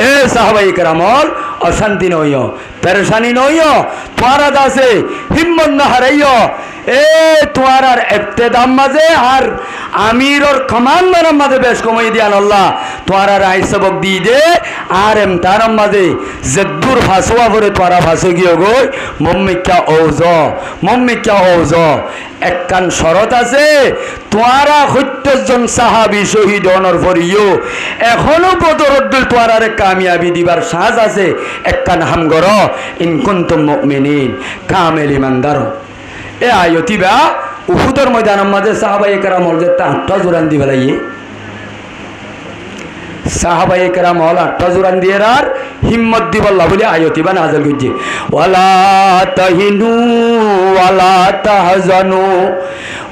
এ সাহাবায়ে কেরাম অশান্তি নইও পেরেশানি নইও তোরা দাসে হিম্মত না হারাইও এ তোরার ইবতিদাম মাঝে আর আমিরর কমান্ডার মাঝে বেশ কমাই দিয়ান আল্লাহ তোরার আই সবক দি দে আর এমতার মাঝে জদ্দুর ফাসওয়া করে তোরা ফাসে গিয়ে গই মম্মিকা ওজ একখান শরত আছে তোরা 70 জন সাহাবী শহীদ হনর পরিও এখনো বদরুদ্দুল তোরারে কামিয়াবি দিবার সাজ আছে একখান হামগর ইন কুনতুম মুমিনিন কামেল ইমানদার এ আয়তি বা উহুদের ময়দানের মাঝে সাহাবায়ে কেরাম হল যে 8টা জোরান দি বেলাইয়ে সাহাবায়ে কেরাম হল 8টা জোরান দিয়ে আর হিম্মত দি বল্লা বলে আয়তি বা নাযিল করছে ওয়ালা তাহিনু ওয়ালা তাহজানু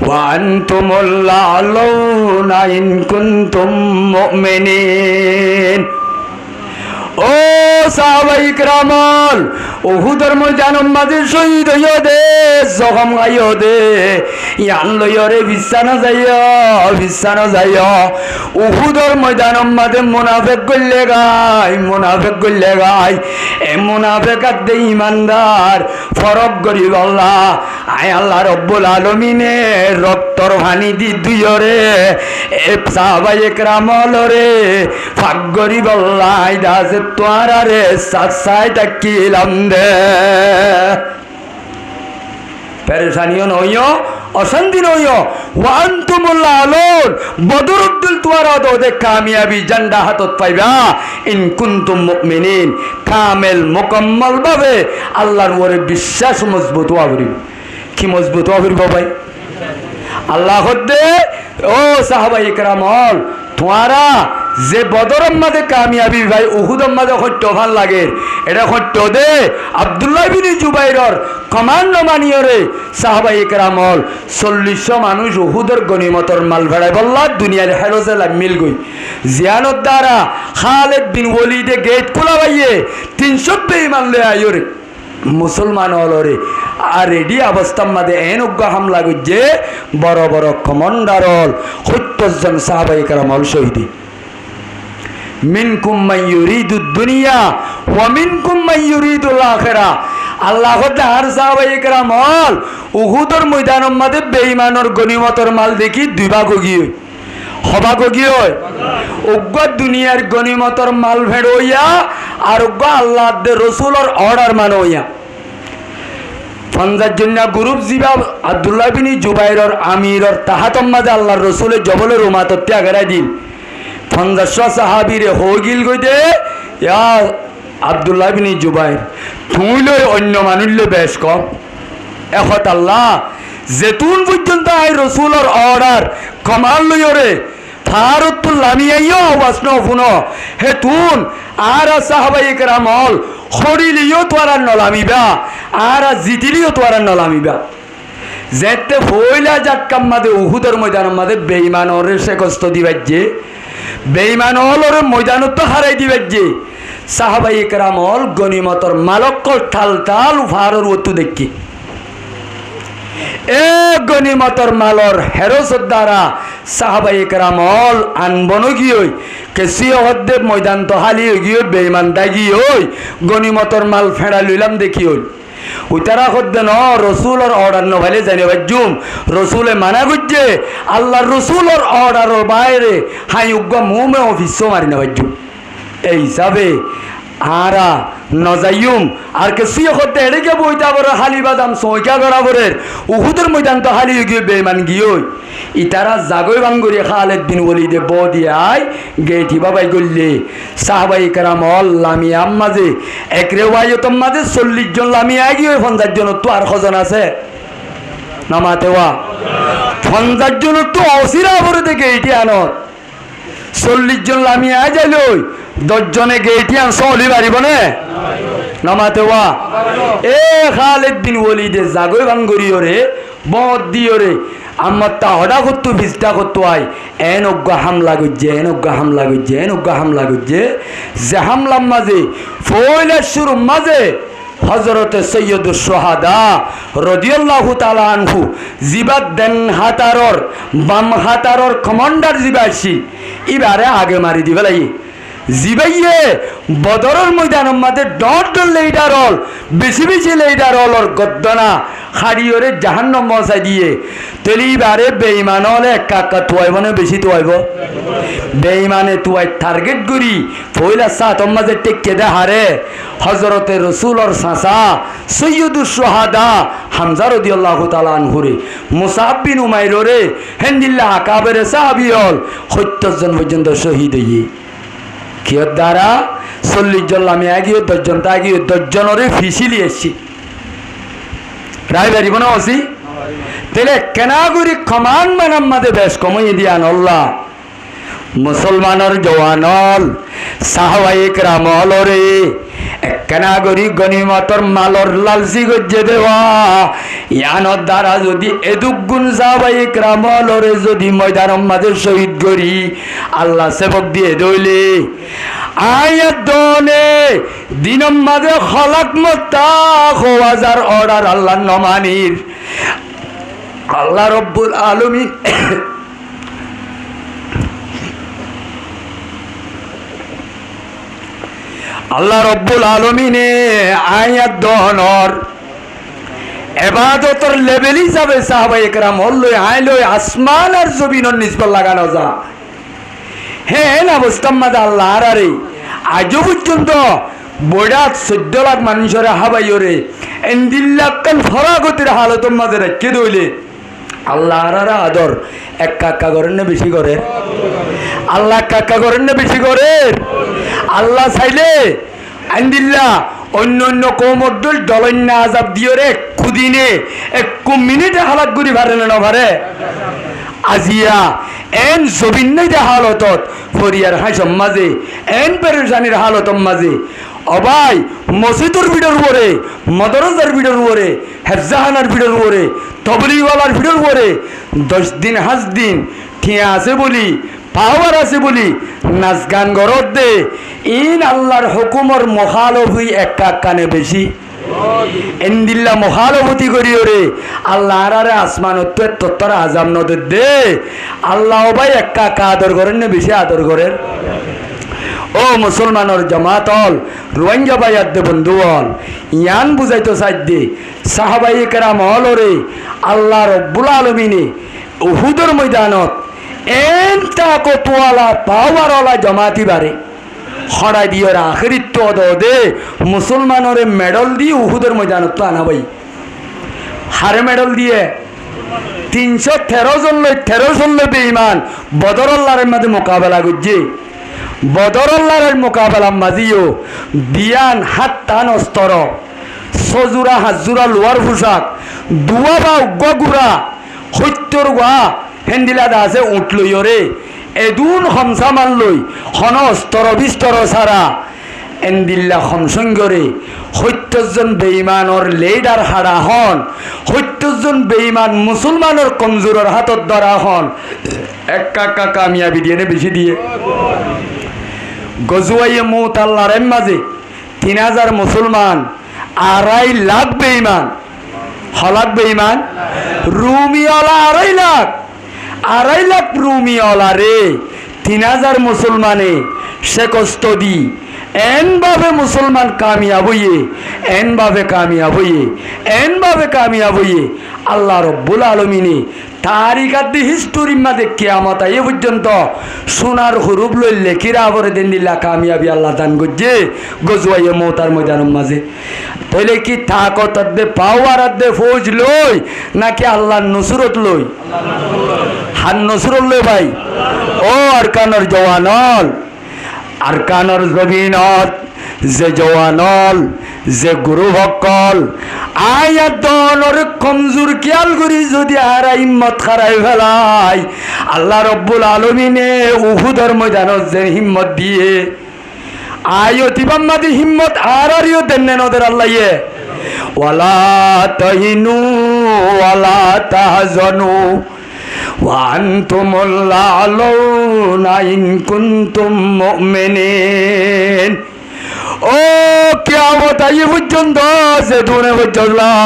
ওয়া আনতুমুল আলাউনা ইন কুনতুম মুমিনিন ও সাহাবাই কেরাম উহুদের ময়দানের মাঝে শহীদ হইও দে জখম গাইও দে ইয়ান লইরে বিছানা যাইও উহুদের ময়দানের মাঝে মুনাফিক গল্লে গাই এ মুনাফিকাত দে ইমানদার ফরক গরিব আল্লাহ আয় আল্লাহ রব্বুল আলামিনে রক্তর হানি দি দুইরে এ সাহাবাই কেরাম রে ফাক গরিব আল্লাহ দাসে তোরা রে সাসাই তাকিলাম দে পেরেশানিও নইও অশান্তি নইও ওয়ান্তুমুল আলাউন বদরুদ্দুল তোরা দে কামিয়াবি জান্ডা হাতত পাইবা ইন কুনতুম মুমিনিন কামেল মুকম্মল ভাবে আল্লাহর উপরে বিশ্বাস মজবুত হওয়া কি মজবুত হওয়া ভাই আল্লাহ দে ও সাহাবায়ে কেরাম তোরা যে বদরের মাঝে কামিয়াবি ভাই উহুদের মাঝে সত্য ভাল লাগে এটা সত্য দে আব্দুল্লাহ বিন জুবাইরর কমান্ড মানিয়রে সাহাবায়ে কেরাম 40 মানুষ উহুদের গনিমতর মাল ভেড়াই বললা দুনিয়ার হেরোজে মিল গই জিয়ানত দ্বারা খালিদ বিন ওয়ালিদে গেট খোলা বাইয়ে 300 বেঈমান লয়ে আইরে মুসলমান হলরে আর রেডি অবস্থার মাঝে এন উগ্র হামলা গজ্জে বড় বড় কমান্ডার 70 জন সাহাবায়ে কেরাম শহীদ মিনকুম মান ইউরিদুদ দুনিয়া ওয়া মিনকুম মান ইউরিদুল আখিরা আল্লাহ তাআলা আর সাহাবায়ে কেরাম উহুদের ময়দানের মাঝে বেঈমানের গনিমতের মাল দেখি দুই ভাগ গিয়ে হবাগ গিয়ে উগ্র দুনিয়ার গনিমতের মাল ভেড়ইয়া আর উগ্র আল্লাহ রসুলের অর্ডার মানইয়া ফঞ্জার জন্য গ্রুপ জিবা আব্দুল্লাহ বিন জুবাইরর আমিরর তাহাতম মাঝে আল্লাহর রসুলের জবলের উমাত ত্যাগেরাই দিল 50 সাহাবীরে হগিল গইতে ইয়া আব্দুল্লাহ বিন জুবাইর তুই লই অন্য মানুষ লই বেশ কম এখত আল্লাহ যেতুন পর্যন্ত আই রসুলের অর্ডার কমাল লইরে ফারুতুল লামিয়াইও বাসনো ফুনো হেতুন আর সাহাবায়ে কেরাম খড়িলিও তোরা নলামিবা আর জিতিলিও তোরা নলামিবা যেতে ফইলা জাক্কাম মাদে উহুদের ময়দানের মাঝে বেঈমানরে সে কষ্ট দিবাজ্জে বেঈমান হলরে ময়দানত তো হারাই দিবাজ্জে সাহাবায়ে কেরাম গনিমতর মালকল ঠাল ঠাল ফারর ওতু দেখি এ গনিমতর মালর হেরসত দ্বারা সাহাবায়ে কেরামল আনবনো গিয়ে কেসিও হদ্দে ময়দান তো হালি গিয়ে বেঈমান দাগি ওই গনিমতর মাল ফেড়া লইলাম দেখি ওই উতারা হদ্দে ন রসুলর অর্ডার নভাইলে জানি বাজুম রসুলে মানা গুজে আল্লাহর রসুলর অর্ডারের বাইরে হাই উগ্গ মুমে অফিস মারি না বাজুম এই হিসাবে আরা নজাইম আর কে সুয়ে করতে এড়ে বইটা বড় হালি বাদাম সৈকা বরাবরের উহুদের ময়দান তো হালি গিয়ে বেমান গিয়ে ইতারা জাগই বাঙ্গুরি খালেদ বিন ওয়ালিদে ব দিয়ে আয় গেটি বাবাই গল্লে সাহাবাই কেরামল লামিয়াম মাঝে এক রেওয়ায়তম মাঝে 40 জন লামিয়া গিয়ে 50 জন তো আর খজন আছে নামাতে ওয়া 50 জন তো অসিরা ভরে দেখে এটি আনত 40 জন লামিয়া যাইল 10 জনে গেটি আন সলি পারিব না নামাতে ওয়া এ খালেদ বিন ওয়ালিদে জাগই বাঙ্গুরি ওরে বদ দিওরে আমার তা হডা করতো ভিজটা করতো আয় এন অজ্ঞা হামলা গুজে এন অজ্ঞা হামলা গুজে এন অজ্ঞা হামলা গুজে যে হামলাম মাঝে ফয়লা শুরু মাঝে হযরতে সৈয়দুস শুহাদা রাদিয়াল্লাহু তাআলা আনহু জিবাদ দেন হাতারর বাম হাতারর কমান্ডার জিবাসি এবারে আগে মারি দিবে লাই জিবাইয়ে বদরের ময়দানের মাঝে ডট লেইডার হল বেশি বেশি লেইডার হলর গদ্দনা হাড়িওরে জাহান্নাম মশাই দিয়ে তেলিবারে বেঈমান হলে একা তুয়াইব না বেশি তুয়াইব বেঈমানে তুয়াই টার্গেট করি পয়লা সাতম মাঝে টেকে দে হারে হযরতে রাসূলর সাসা সৈয়দুস শুহাদা হামজা রাদিয়াল্লাহু তাআলা আনহুরে মুসাব বিন উমাইররে হেনদিল্লাহ আকাবের সাহাবী হল 70 জন পর্যন্ত শহীদ হইয়ে কিয়র দ্বারা 40 জন লামে আগিয়ে 10 জন তাগিয়ে 10 জনরে ফিসিলি এসছি রায় বাড়িব না অসি তেলে কেনাগুড়ি কমান মানাম মাদে বেশ কমাই দিয়ান আল্লাহ মুসলমানের জওয়ানল সাহাবায়ে কেরামল রে কেনাগুড়ি গনিমতর মালর লালসি গজ্জে দেওয়া ইয়ানোর দ্বারা যদি এদুক গুণ সাহাবায়ে কেরামল রে যদি ময়দানের মাঝে শহীদ করি আল্লাহ সেবক দিয়ে দইলে আয়াত দনে দিনম মাঝে খলাক মতা খোয়াজার অর্ডার আল্লাহ নমানির আল্লাহ রব্বুল আলামিন আল্লাহ রব্বুল আলামিনে আয়াত দনর ইবাদতর লেভেল হিসাবে সাহাবায়ে কেরাম হল্লই আইলই আসমান আর জমিনের নিসবত লাগানো যা হে না মুস্তাম্মাদ আল্লাহ আরে আজও পর্যন্ত বড়া 14 লাখ মানুষের হাবাইরে এন্দিল্লাকান ফরাগতির হালতের মাঝে রেখে দইলে আল্লাহ আর আদর এক কাকা করেন না বেশি করে আল্লাহ কাকা করেন না বেশি করে আল্লাহ চাইলে আন্দিল্লা অন্য অন্য কৌমদ্দুল ডলন্য আজাব দিয়ে রে কুদিনে 1 মিনিটে হালাত গুড়ি ভারে না ভারে আজিয়া এন জবিন্নই হালতত ফরিয়ার হাসম মাঝে এন পেরেশানির হালতম মাঝে অবাই মসজিদর ভিড়ের উপরে মদরজার ভিড়ের উপরে হেফজাহানার ভিড়ের উপরে তবলিওয়ালার ভিড়ের উপরে 10 দিন 5 দিন ঠিয়া আছে বলি পাওয়ার আছে বলি নাচ গান গরত দে ইন আল্লাহর হুকুমর মুখালফ হই এক কানে বেশি এন্দিল্লা মুখালফতি করি ওরে আল্লাহ আরে আসমান তত্তর আজাম নদের দে আল্লাহ ভাই এক কাকা আদর করেন না বেশি আদর করেন ও মুসলমানের জামাতল রোহিঙ্গা ভাইয়ার দে বন্ধু হল ইয়ান বুঝাইতো সাইদে সাহাবায়ে কেরাম হল রে আল্লাহ রব্বুল আলামিনে উহুদের ময়দানত এনটা কতওয়ালা পাওয়ারওয়ালা জমাতি বারে হড়াই দিয়ে আখেরিত্ব দে মুসলমানরে মেডল দিয়ে উহুদের ময়দানত তো আনাবাই হারে মেডল দিয়ে 313 জন লই 13 জন লই বেঈমান বদরুল্লাহর মধ্যে মোকাবেলা করছে বদরুল্লাহর মোকাবেলা মাঝিও বিয়ান হাত টান অস্ত্র সজুরা হাজুরা লোয়ার পোশাক দুয়া বা উগ্গুরা সত্যর গোয়া হেন্দিলা আছে উঠ লইরে এদুন হমসা মান লই হন অস্ত্র বিস্তর সারা এন্দিল্লা হমসঙ্গরে 70 জন বেঈমানর লেডার হারা হন 70 জন বেঈমান মুসলমানের কমজোরের হাতত ধরা হন এক কাকা কামিয়াবি দিয়ে বেশি দিয়ে গজওয়ায়ে মুতাল্লারের মাঝে 3000 মুসলমান 2.5 লাখ বেঈমান হলাক বেঈমান রুমিওয়ালা 2.5 লাখ রুমিওয়ালা রে 3000 মুসলমানে সে কষ্ট দি এনভাবে মুসলমান কামিয়াব হইয়ে আল্লাহ রব্বুল আলমিনে তারিখ আদি হিস্টোরির মাঝে কিয়ামত আইয়ে পর্যন্ত সোনার হরুপ লই লেখিরা আবরে দেন দিলা কামিয়াবি আল্লাহ দান গজ্জে গজুয়াইয়ে মৌতার ময়দানের মাঝে তাইলে কি তাকত দে পাওয়ার দে ফৌজ লই নাকি আল্লাহর নসরত লই হান নসরত লই ভাই ও আরকানের জওয়ানল আরকানের জবিনত যে জওয়ানল যে গুরু ভক্কল আয়াত দনর কমজোর খেয়াল করি যদি আর হিম্মত খারাই ফেলাই আল্লাহ রব্বুল আলমিনে উহুদের ময়দানত যে হিম্মত দিয়ে আয়তিবাম্মাদি হিম্মত আরিও দেন ওদের আল্লাহ ওয়ালা তাহিনু ওয়ালা তাহজানু ওয়ান্তুমুল আ'লাউনা ইন কুনতুম মুমিনিন ও কিয়ামত আই পর্যন্ত সে দুনে পর্যন্ত লা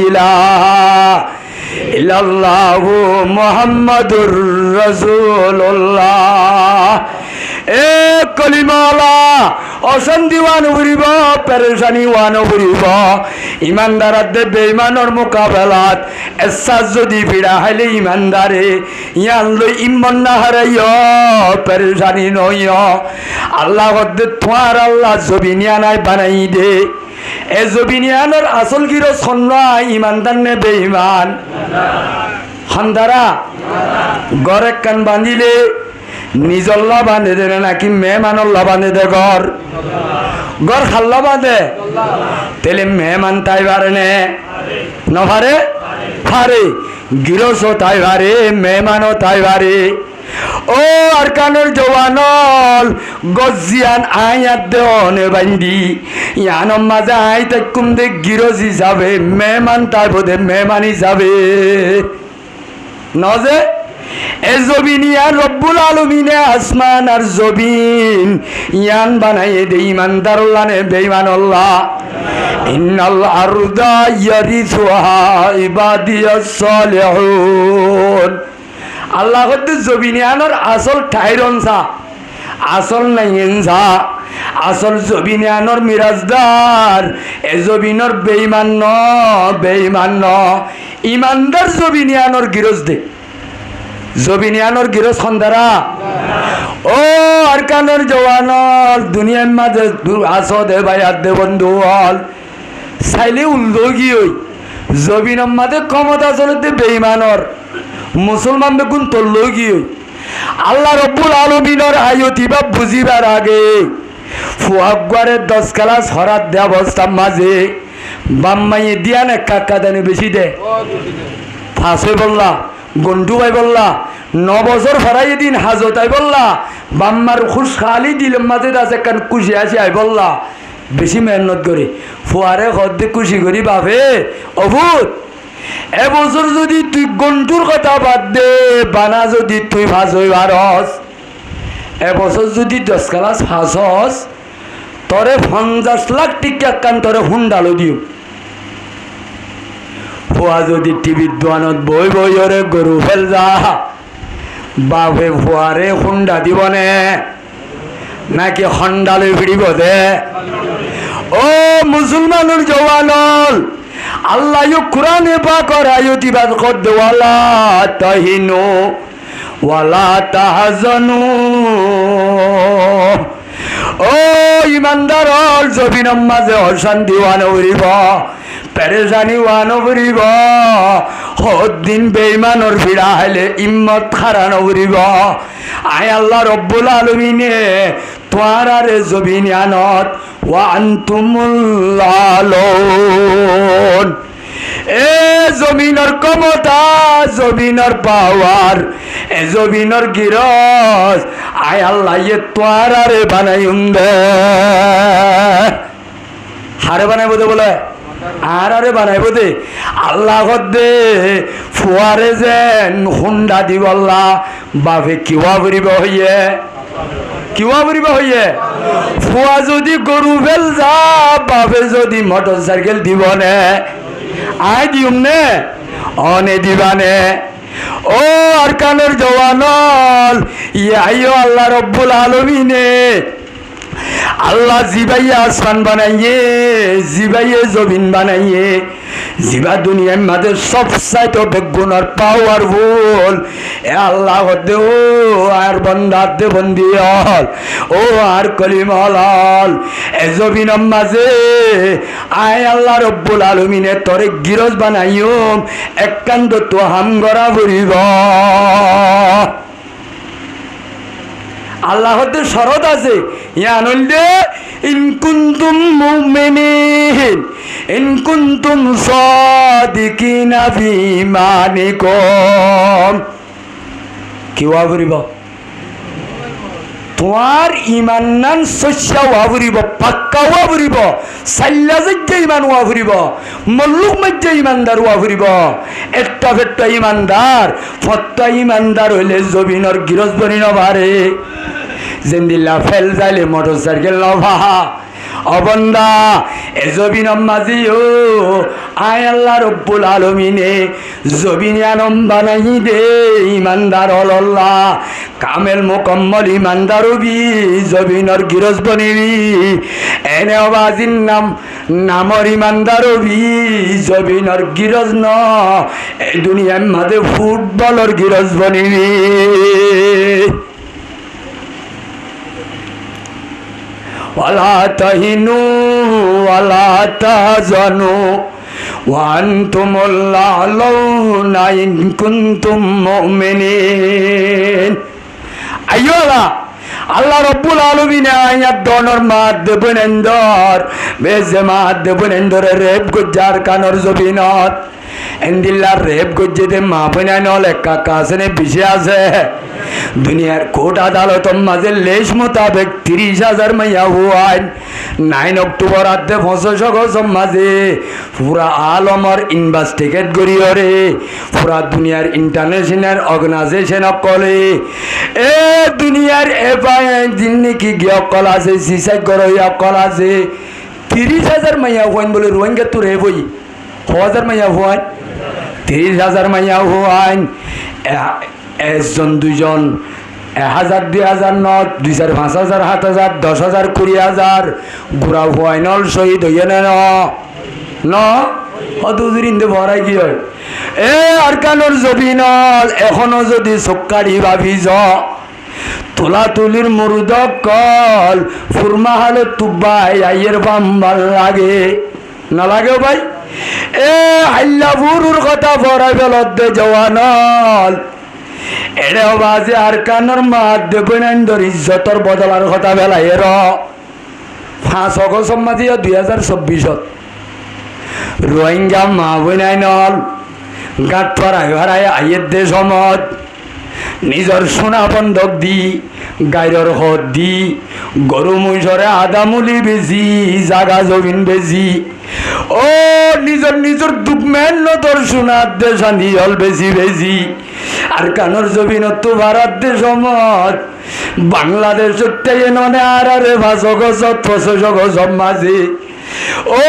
ইলাহা ইল্লাল্লাহু মুহাম্মাদুর রাসূলুল্লাহ এ কলিমাওয়ালা অশান্তি ওয়ান উড়িব পেরেশানি ওয়ান উড়িব ইমানদার দে বেঈমানের মোকাবেলাত এসাজ যদি ভিড়া হাইলে ইমানদারে ইয়ান লই ইমান না হারাইয় পেরেশানি নইয় আল্লাহ দে তোমার আল্লাহ জবিনিয়ানায় বানাই দে এ জবিনিয়ানের আসল গিরো সন্না ইমানদার নে বেঈমান খানদারা গরে কান বাঁধিলে নিজল্লা বাঁধে দে নাকি মেহমানল্লা বাঁধে দে ঘর খাল্লা বাঁধে তেলে মেহমান তাই পারে নে নভারে পারে গিরস তাই পারে মেহমানও তাই পারে ও আরকানের জওয়ানল গজিয়ান আয়াত দে অনে বান্দি ইয়ানম মাঝে আই তাকুম দে গিরস হিসাবে মেহমান তাই বোধে মেহমান হিসাবে নজে এ জবিন ইয়ান রব্বুল আলমিনে আসমান আর জবিন ইয়ান বানাইয়ে দে ইমানদারুল্লাহ নে বেঈমানুল্লাহ ইন্নাল আরদা ইয়ারিসুহা ইবাদিয়াস সালিহুন আল্লাহ কদ্দু জবিন ইয়ানোর আসল ঠাইরনসা আসল নাইনসা আসল জবিন ইয়ানোর মিরাজদার এ জবিনর বেঈমান ন ইমানদার জবিন ইয়ানোর গিরজ দে জবিনিয়ানোর গিরস খন্দারা ও আরকানের জওয়ানল দুনিয়ার মাঝে আসো দে ভাই দে বন্ধু হল চাইলে উল্লগি হই জবিনের মাঝে ক্ষমতা চলতে বেঈমানর মুসলমান বেগুন তল্লগি হই আল্লাহ রব্বুল আলমিনের আয়তি বা বুঝিবার আগে ফুয়াগুয়ারে 10 ক্লাস হরাত দে অবস্থার মাঝে বাম্মাইয়ে দিয়া না কাকা দানে বেশি দে ফাঁসে বললা গন্ডু ভাই বললা 9 বছর ফরাই দিন হাজত আই বললা বাম্মার খুশ খালি দিলের মাঝে আছে কান খুশি আসি আই বললা বেশি মেহনত করে ফুয়ারে হদ্দে খুশি করি বাপে অভূত এবছর যদি তুই গন্ডুর কথা বাদ দে বানা যদি তুই ফাঁস হই পারস এবছর যদি 10 ক্লাস ফাঁস হস তরে 50 লাখ টিকা কান তরে হুন্ডালো দিও ফুয়া যদি টিভির দোয়ানত বই ওরে গরু ফেল যা বাপে ফুয়ারে হুন্ডা দিব নে নাকি হন্ডালে ভিড়িব দে ও মুসলমানের জওয়ানল আল্লাহ কুরআনে পাক আয়াতি বাদ করদ ওয়ালা তাহিনু ওয়ালা তাহজানু ও ইমানদার জবিনের মাঝে অশান্তি ওয়ান উড়িব পেরেশানি ওয়ান উড়িব দিন বেঈমানর ভিড়া হইলে ইম্মত খারানো উড়িব আয় আল্লাহ রব্বুল আলমিনে তোমার আরে জবিনিয়ানত ওয়ান্তুমুল আ'লাউন এ জমিনের ক্ষমতা জমিনের পাওয়ার এ জমিনের গিরস আয় আল্লাহ ইয়ে তোমার আরে বানাইম দে হারে বানাইব দে বলে আর আরে বানাইব দে আল্লাহ দে ফুয়ারে যেন হুন্ডা দিব আল্লাহ বাপে কিবা করিব হইয়ে ফুয়া যদি গরু ফেল যা বাপে যদি মোটর সাইকেল দিব নে আয় দিউম নে অনে দিবানে ও আর কানোর জওয়ানল ইয়া আল্লাহ রব্বুল আলামিনে আল্লাহ জিবাইয়ে আসমান বানাইয়ে জিবাইয়ে জমিন বানাইয়ে জিবা দুনিয়ার মাঝে সবচাইতে বেগুনার পাওয়ারফুল এ আল্লাহ দে ও আর বন্দার দে বন্দি হল ও আর কলিমল হল এ জমিনের মাঝে আয় আল্লাহ রব্বুল আলামিনে তরে গিরজ বানাইও একান্ত তো হামগরা ভরিব আল্লাহ হতে শরৎ আছে ইয়ানন্দে ইন কুনতুম মুমিনিন ইন কুনতুম সাদিকিনা ফি ঈমানিকুম কি ওয়াবরিব তোমার ইমান নান সচ্চা ওয়াবরিব পাক্কা ওয়াবরিব সাল্লা যে ইমান ওয়াবরিব মল্লুক মধ্যে ইমানদার ওয়াবরিব একটা ফেট্টা ইমানদার ফত্তা ইমানদার হইলে জমিনের গিরজ বনি নভারে জিন্দিল্লা ফেল যাইলে মোটর সাইকেল নভা অবন্দা এ জবিনম মাঝিও আয় আল্লাহ রব্বুল আলামিনে জবিনিয়ানম বানাই দে ইমানদার হল্লাহ কামেল মুকম্মল ইমানদার হবি জবিনর গিরজ বনিবি এনে বাজির নামর ইমানদার হবি জবিনর গিরজ ন এই দুনিয়ার মাঝে ফুটবলর গিরজ বনিবি ওয়ালা তাহিনু ওয়ালা তাহজানু ওয়া আনতুমুল আ'লাউনা ইন কুনতুম মুমিনিন আইয়োলা আল্লাহ রব্বুল আলামিন আয়াত দনর মাধ্যে বনেন্দর বেজে মাধ্যে বনেন্দরে রেপ গুজার কানর জবিনত এন্দিল্লার রেপ গুজে মা বনানল একা কাসনে বিশে আছে দুনিয়ার কোর্ট আদালতের মাঝে লেশ মোতাবেক 30,000 মাইয়া হুয়াইন 9 অক্টোবর আদে 500 গজম মাঝে পুরা আলমর ইনভেস্টিগেট করিয়রে পুরা দুনিয়ার ইন্টারন্যাশনাল অর্গানাইজেশন কলে এ দুনিয়ার এফআই জিন্নি কি গিয়া কল আছে সিসাই গরইয়া কল আছে 30,000 মাইয়া হুয়াইন বলে রোহিঙ্গা তো রে বই 1000 মাইয়া হুয়াইন 30,000 মাইয়া হুয়াইন একজন দুইজন 1000 2000 নট 2,000 5,000 7,000 10,000 20,000 বুড়া ফাইনাল শহীদ হইয়ে ন অতুদিন ভরাই কি হয় এ আরকানোর জবিনল এখনো যদি চক্কারি ভাবি য তোলা তুলির মুরুদক কল ফুরমাহালে তুবাই আইয়ের বাম ভাল লাগে না লাগেও ভাই এ হাল্লা বুরুর কথা ভরাই বেলত দে জওয়ানল এরে বাজে আর কানোর মাধ্যে বইনান্দর ইজ্জতর বদলার কথা বেলা এর 5 অগস্ট মাঝে 2024 রোহিঙ্গা মা বইনাইনল গাঁট ভাড়ায় আইয়ের দে সমত নিজর সোনা বন্ধক দি গাইরর হদ দি গরু মহিষরে আদামুলি বেজি জাগা জমিন বেজি ও নিজর দুঃখ মেন তোর সোনার দেশ আনি হল বেজি বেজি আর কানোর জমিনত তো ভারত দেশ সমত বাংলাদেশ ননে আর 5 গজ 6 গজ মাঝে ও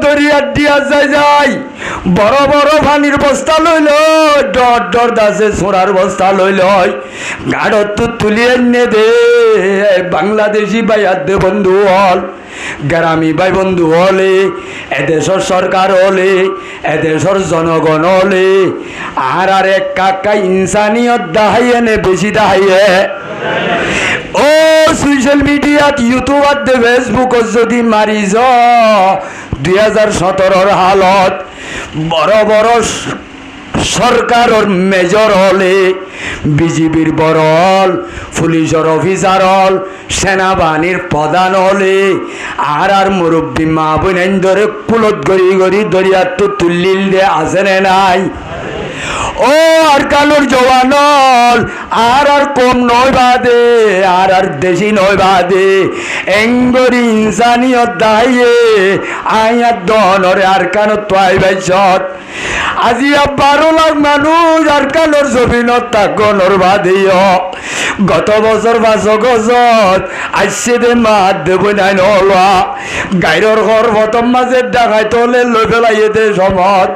দরিয়ার দিয়া যাই বড় বড় পানির বস্তা লইল ডর দাসে সোনার বস্তা লইল গাড়ত তো তুলি এনে দে বাংলাদেশি ভাইয়ার দে বন্ধু হল গ্রামী ভাই বন্ধু হলে এদেশের সরকার হলে এদেশের জনগণ হলে আর এক কাকা ইনসানিয়ত দাহাইয়ে নে বেশি দাহাইয়ে ও সোশ্যাল মিডিয়াত ইউটিউবত দে ফেসবুকত যদি মারি য 2017 হালত বড় বড় সরকারের মেজর হলে বিজিবির বড় হল পুলিশের অফিসার হল সেনাবাহিনীর প্রধান হলে আর মুরব্বী মা বোনেন ধরে কুলত গড়ি গড়ি দরিয়ার তো তুল্লিল দে আসে নাই ও আর কানুর জওয়ানল আর কম নয় বাদে আর দেশি নয় বাদে এঙ্গরি ইনসানিয়ত দাইয়ে আয়াত দনরে আর কানুর তো আইবাইছত আজি 12 লাখ মানুষ আর কানুর জমিনত তাকনর বাদেও গত বছর 5 গজত আইসে দে মাত দেব নাই নলয়া গাইরর ঘর প্রথম মাঝে ডাকাই তোলে লই ফেলাইয়ে দে সমত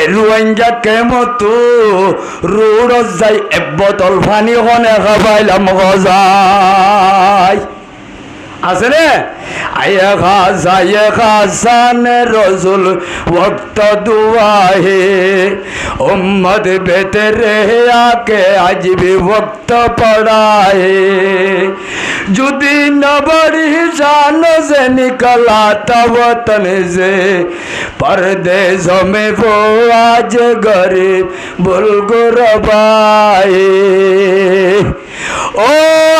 এ রোহিঙ্গা কেমত রোড যাই এক বোতল পানি হনে খাবাইলাম গজাই আছে রে আয়ে খাসানে রসুল ওয়াক্ত দুয়া হে উম্মত বেতরে আকে আজ भी वक्त पड़ा है जुदी न बड़ी शान से निकला था वतन से परदेशों में वो आज गरीब बुलगुरबाए ও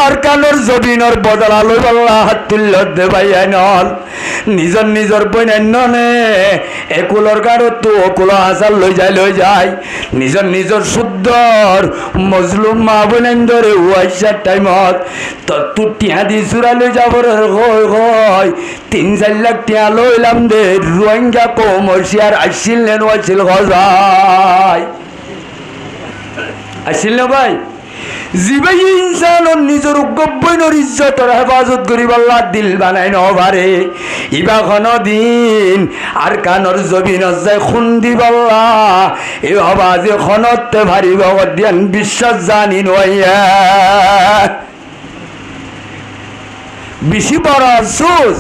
আর কানোর জবিনর বদলা লই বল্লা হাত তুল্য দে ভাইয়ানল নিজর নিজর বইনান্যনে একুলর গাড়ো তো অকুল আসার লই যায় নিজর নিজর শুদ্ধর মজলুম মা বইনান্দরে ওয়াইসার টাইমত তু টিয়া দি চূড়া লই যাবর হয় 3-4 লাখ টিয়া লইলাম দে রোহিঙ্গা কমর্শিয়ার আসিল নেন ওয়াইছিল গজাই আসিল না ভাই জীবাই ইনসানর নিজের গব্বইনর ইজ্জতর হেফাজত করি বল্লা দিল বানাই নবারে ইবাখন দিন আর কানর জবিন যায় খুন্দি বল্লা এ আওয়াজে খনতে ভারি ভগদিয়ান বিশ্বাস জানি নয়া বেশি বড় আফসোস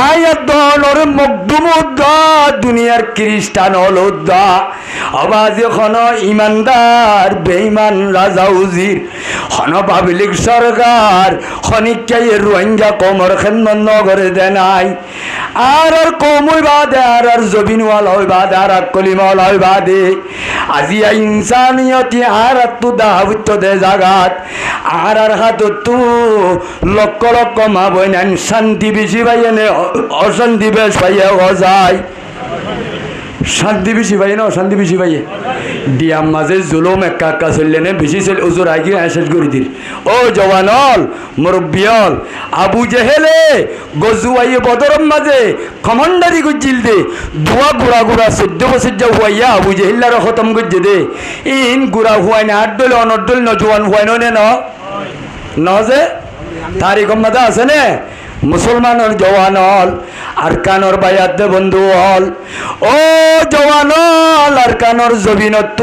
আয়াত দনর মকদুমুদ্দা দুনিয়ার খ্রিস্টান হলুদ্দা আওয়াজ খন ইমানদার বেঈমান রাজা উজির খন পাবলিক সরকার খনিকাই রোহিঙ্গা কমর খেদমত নগরে দেনাই আর কমই বাদে আর জবিনওয়ালা হই বাদে আর কলিমাওয়ালা হই বাদে আজিয়া ইনসানিয়তি আর তু দাহাবিত্ব দে জাগাত আর হাত তু লক্ষ লক্ষ মা বইনান শান্তি বেশি ভাইয়েনে অশান্তি বেশ ভাইয়া যায় শান্তি বেশি ভাই না অশান্তি বেশি ভাইয়ে ডিয়াম মাঝে জুলুম একা চললেনে বেশি চল ওজোর আগে শেষ করে দিল ও জওয়ানল মুরব্বিয়ল আবু জেহেলে গজুয়াইয়ে বদরম মাঝে কমান্ডারি গুজিল দে দুয়া গুড়া 14 বছর যা হুয়াইয়া আবু জেহিল্লার খতম গুজে দে ইন গুড়া হুয়াই না 8 দল অনদল নজওয়ান হুয়াই নে ন যে তারিখ মাঝে আছে নে মুসলমানের জওয়ানল আর কানর বায়াত দে বন্ধু হল ও জওয়ানল আর কানর জবিনত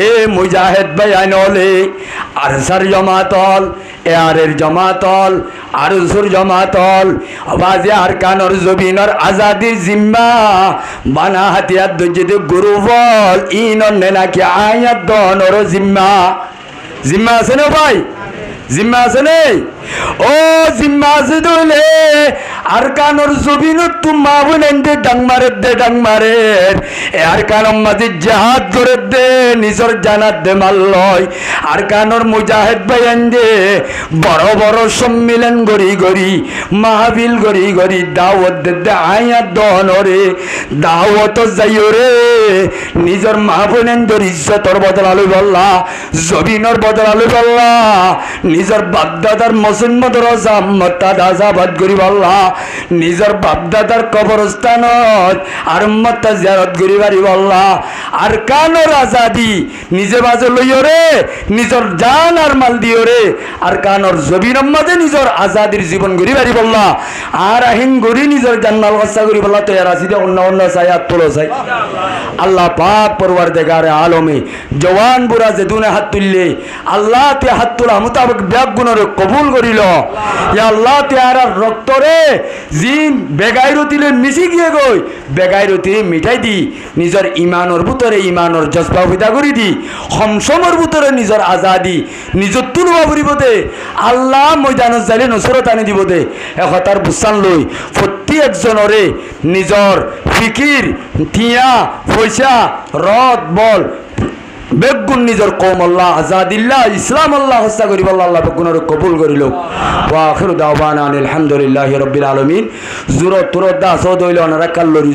এ মুজাহিদ বায়ানলে আর সার জমাতল এ আরের জমাতল আর সুর জমাতল আওয়াজে আর কানর জবিনর আজাদির জিম্মা বানা হাতিয়ার দজ্জে গুরু বল ইনন নাকি আয়াত দনর জিম্মা জিম্মা আছে না ভাই জিম্মা আছে নেই ও জিম্মা আছে দলে আর কানর জবিনত তু মা বনেন্দে ডাং মারে এ আর কানর মাঝে জাহাদ করে দে নিজর জানাত দে মাল্লয় আর কানর মুজাহিদ ভাইয়ান্দে বড় বড় সম্মিলন গড়ি মাহফিল গড়ি দাওয়াত দে আয়াত দনরে দাওয়াত যাইও রে নিজর মা বনেন্দর ইজ্জতর বদলা লই বল্লা জবিনর বদলা লই বল্লা নিজর বাপদাদার মুসলমানদের জাম্মতা দাজাবাদ করি বল্লা নিজর বাপদাদার কবরস্থানত আর উম্মতটা জিয়ারত করি বাড়ি বল্লা আর কানর আজাদি নিজে বাজে লইও রে নিজর জান আর মাল দিও রে আর কানর জবিনের মাঝে নিজর আজাদির জীবন গড়ি বাড়ি বল্লা আর আহিন গড়ি নিজর জান্নাল হস্তা করি বল্লা তো এর আসিদে অন্য চাই আর তোলো চাই আল্লাহ পাক পরওয়ারদিগার আলমে জওয়ান বুড়া যে দুনে হাত তুললে আল্লাহ তে হাত তোলা মোতাবেক ব্যাগ গুণরে কবুল করিল ইয়া আল্লাহ তে আর রক্তরে জিন বেগাইরতিলে মিশি গিয়ে গই বেগাইরতি মিঠাই দি নিজর ইমানর ভিতরে ইমানর জজবা পয়দা করি দি সমসমর ভিতরে নিজর আজাদি নিজর তুলবা পরিবতে আল্লাহ ময়দানত যাইলে নসরত আনি দিব দে একতার বুসান লই প্রতি একজনরে নিজর ফিকির টিয়া পয়সা রদ বল বেগুন নিজর কৌম আল্লাহ আজাদিল্লাহ ইসলাম আল্লাহ হস্তা করিব আল্লাহ বেগুনের কবুল করিল ওয়া আখিরু দাওয়ানা আলহামদুলিল্লাহি রাব্বিল আলামিন জুরত তুরত দাস দইল অনারা কাল্লরি